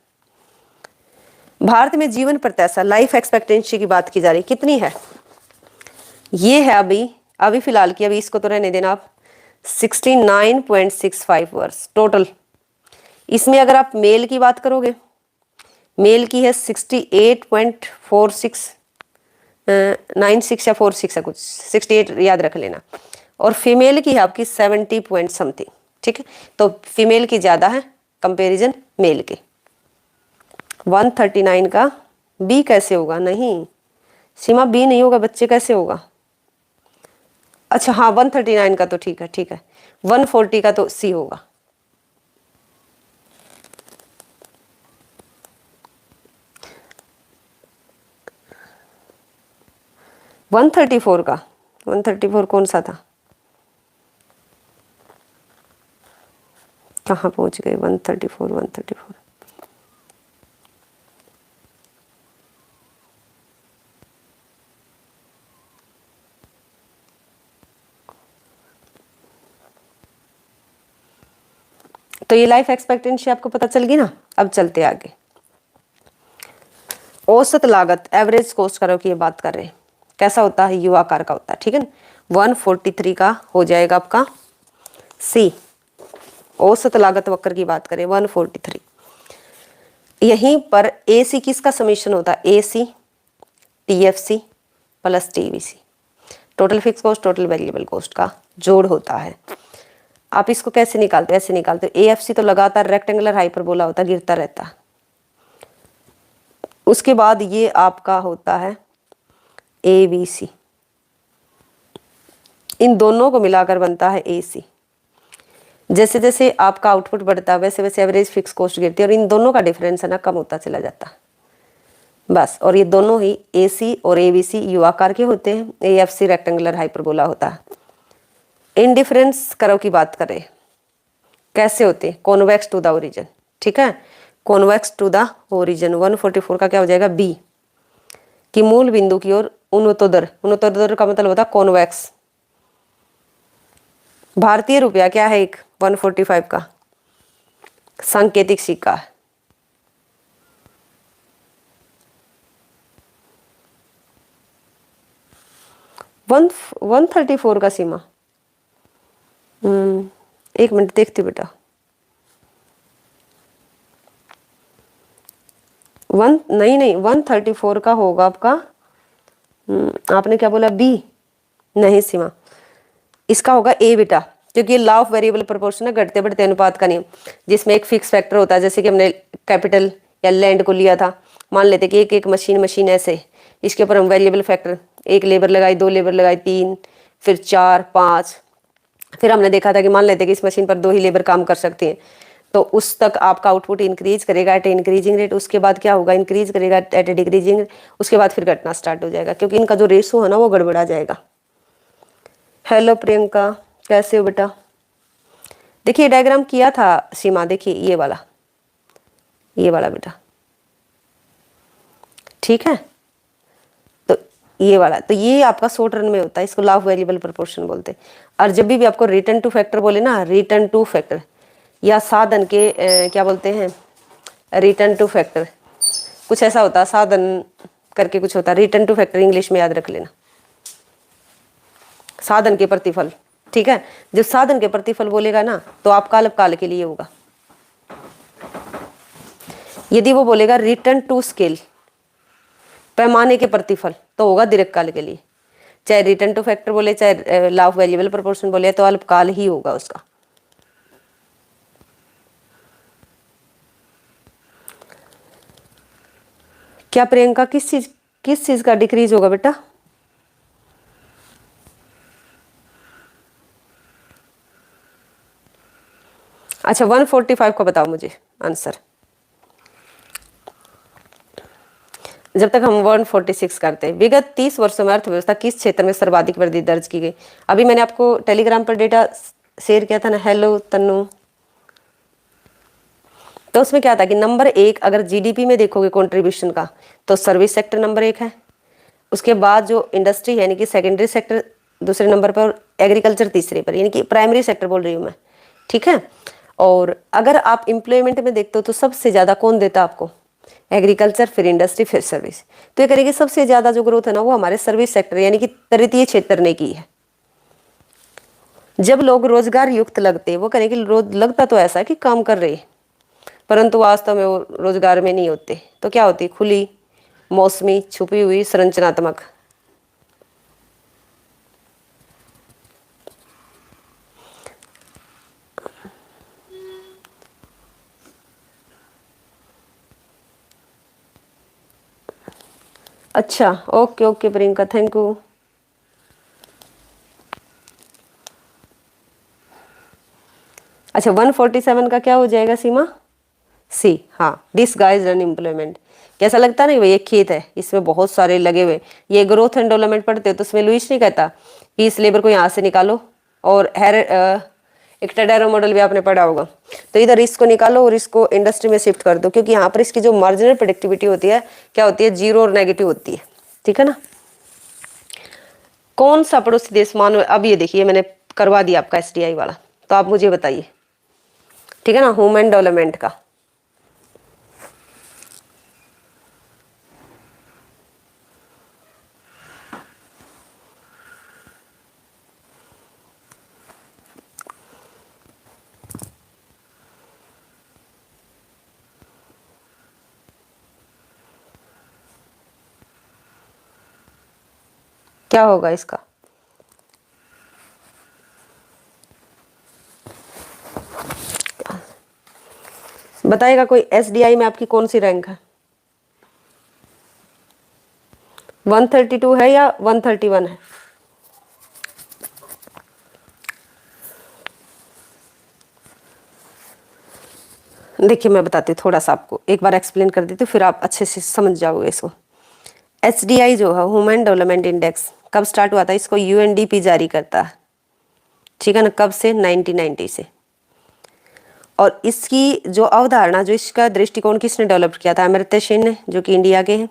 भारत में जीवन प्रत्याशा लाइफ एक्सपेक्टेंसी की बात की जा रही, कितनी है, ये है अभी फिलहाल की, अभी इसको तो रहने देना आप, 69.65 वर्ष टोटल। इसमें अगर आप मेल की बात करोगे, मेल की है 68.46 96 या 46 है कुछ, 68 याद रख लेना। और फीमेल की है आपकी 70 पॉइंट समथिंग, ठीक है। तो फीमेल की ज्यादा है कंपैरिजन मेल के। 139 का बी कैसे होगा, नहीं सीमा बी नहीं होगा बच्चे, कैसे होगा, अच्छा हाँ 139 का तो ठीक है, ठीक है। 140 का तो सी होगा। वन 134 का, 134 कौन सा था, कहाँ पहुंच गए 134 134। तो ये लाइफ एक्सपेक्टेंसी आपको पता चल गई ना। अब चलते आगे, औसत लागत एवरेज कॉस्ट करो की ये बात कर रहे हैं, कैसा होता है, यू आकार का होता है, ठीक है ना। 143 का हो जाएगा आपका सी। औसत लागत वक्र की बात करें 143, यहीं पर ए सी किसका समीशन होता है, A C TFC plus TVC, total fix cost total variable cost का जोड़ होता है। आप इसको कैसे निकालते हो, ऐसे निकालते हो, एएफसी तो लगातार रेक्टेंगुलर हाइपरबोला होता है, गिरता रहता है। उसके बाद ये आपका होता है ए बी सी, इन दोनों को मिलाकर बनता है ए सी। जैसे जैसे आपका आउटपुट बढ़ता है वैसे वैसे एवरेज फिक्स कॉस्ट गिरती है, और इन दोनों का डिफरेंस है ना कम होता चला जाता है बस। और ये दोनों ही AC और ABC यू आकार के होते हैं, AFC रेक्टेंगुलर हाइपरबोला होता है। इनडिफरेंस कर्व की बात करें कैसे होते हैं, कॉन्वेक्स टू द ओरिजिन, ठीक है, कॉन्वेक्स टू द ओरिजिन। 144 का क्या हो जाएगा बी, कि मूल बिंदु की ओर उन्नतोदर, उन्नतोदर का मतलब होता है कॉन्वेक्स। भारतीय रुपया क्या है एक 145 का सांकेतिक सिक्का है। वन 134 का सीमा, एक मिनट देखती हूँ बेटा। नहीं 134 का होगा आपका। आपने क्या बोला बी, नहीं सीमा, इसका होगा ए बेटा, क्योंकि ये लॉ ऑफ वेरिएबल प्रोपोर्शन है, घटते बढ़ते अनुपात का नियम, जिसमें एक फिक्स फैक्टर होता है। जैसे कि हमने कैपिटल या लैंड को लिया था, मान लेते कि एक एक मशीन ऐसे, इसके ऊपर हम वेरिएबल फैक्टर, एक लेबर लगाई, दो लेबर लगाई, तीन, फिर चार, पाँच, फिर हमने देखा था कि मान लेते कि इस मशीन पर दो ही लेबर काम कर सकती हैं, तो उस तक आपका आउटपुट इंक्रीज करेगा एट इंक्रीजिंग रेट। उसके बाद क्या होगा, इंक्रीज करेगा एट ए डिक्रीजिंग, उसके बाद फिर घटना स्टार्ट हो जाएगा, क्योंकि इनका जो रेशो है ना वो गड़बड़ा जाएगा। हेलो प्रियंका, कैसे हो बेटा? देखिए डायग्राम किया था सीमा, देखिए ये वाला बेटा, ठीक है। तो ये वाला, तो ये आपका शॉर्ट रन में होता है, इसको लॉ ऑफ वेरिएबल प्रोपोर्शन बोलते हैं। और जब भी आपको रिटर्न टू फैक्टर बोले ना, रिटर्न टू फैक्टर या साधन के क्या बोलते हैं, रिटर्न टू फैक्टर, कुछ ऐसा होता है, साधन करके कुछ होता है, रिटर्न टू फैक्टर इंग्लिश में याद रख लेना, साधन के प्रतिफल, ठीक है। जब साधन के प्रतिफल बोलेगा ना तो आप काल के लिए होगा। यदि वो बोलेगा रिटर्न टू स्केल, पैमाने के प्रतिफल, तो होगा दीर्घकाल के लिए। चाहे रिटर्न टू फैक्टर बोले, चाहे लॉ ऑफ वेरिएबल प्रोपोर्शन बोले, तो अल्पकाल ही होगा उसका। क्या प्रियंका किस चीज का डिक्रीज होगा बेटा? अच्छा 145 का बताओ मुझे आंसर। जब तक हम 146 करते हैं, विगत 30 वर्षों में अर्थव्यवस्था किस क्षेत्र में सर्वाधिक वृद्धि दर्ज की गई? अभी मैंने आपको टेलीग्राम पर डेटा शेयर किया था ना, हेलो तन्नू। तो उसमें क्या था कि नंबर 1 अगर जीडीपी में देखोगे कंट्रीब्यूशन का, तो सर्विस सेक्टर नंबर 1 है, उसके बाद जो इंडस्ट्री यानी कि सेकेंडरी सेक्टर दूसरे नंबर पर, एग्रीकल्चर तीसरे पर, यानी कि प्राइमरी सेक्टर बोल रही हूँ मैं, ठीक है। और अगर आप एम्प्लॉयमेंट में देखते हो तो सबसे ज़्यादा कौन देता है आपको? एग्रीकल्चर, फिर इंडस्ट्री, फिर सर्विस। तो ये करेंगे सबसे ज़्यादा जो ग्रोथ है ना वो हमारे सर्विस सेक्टर यानी कि तृतीय क्षेत्र ने की है। जब लोग रोजगार युक्त लगते, वो करेंगे लगता तो ऐसा कि काम कर रहे, परंतु वास्तव में वो रोजगार में नहीं होते। तो क्या होती? खुली, मौसमी, छुपी हुई, संरचनात्मक। अच्छा okay okay Priyanka, thank you. अच्छा 147 का क्या हो जाएगा सीमा? सी, हाँ, डिसगाइज्ड अनएम्प्लॉयमेंट। कैसा लगता है ना भाई, एक खेत है इसमें बहुत सारे लगे हुए, ये ग्रोथ एंड डेवलपमेंट पढ़ते हो तो उसमें लुइस नहीं कहता कि इस लेबर को यहाँ से निकालो, और एक टेडारो मॉडल भी आपने पढ़ा होगा, तो इधर इसको निकालो और इसको इंडस्ट्री में शिफ्ट कर दो, क्योंकि यहाँ पर इसकी जो मार्जिनल प्रोडक्टिविटी होती है क्या होती है? जीरो और नेगेटिव होती है, ठीक है ना। कौन सा पड़ोसी देश मान, अब ये देखिए मैंने करवा दिया आपका SDI वाला, तो आप मुझे बताइए, ठीक है ना, ह्यूमन डेवलपमेंट का। क्या होगा इसका? बताइएगा कोई, SDI में आपकी कौन सी रैंक है? 132 है या 131 है? देखिए मैं बताती हूँ थोड़ा सा, आपको एक बार एक्सप्लेन कर देती हूँ, फिर आप अच्छे से समझ जाओगे इसको। HDI जो है ह्यूमन डेवलपमेंट इंडेक्स कब स्टार्ट हुआ था, इसको UNDP जारी करता है, ठीक है ना, कब से, 1990 से। और इसकी जो अवधारणा, जो इसका दृष्टिकोण किसने डेवलप किया था, अमर्त्य सेन ने, जो कि इंडिया के हैं,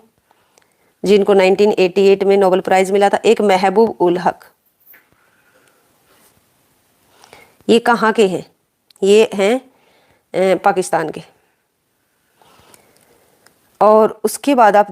जिनको 1988 में नोबेल प्राइज मिला था। एक महबूब उल हक, ये कहाँ के हैं, ये हैं पाकिस्तान के। और उसके बाद आप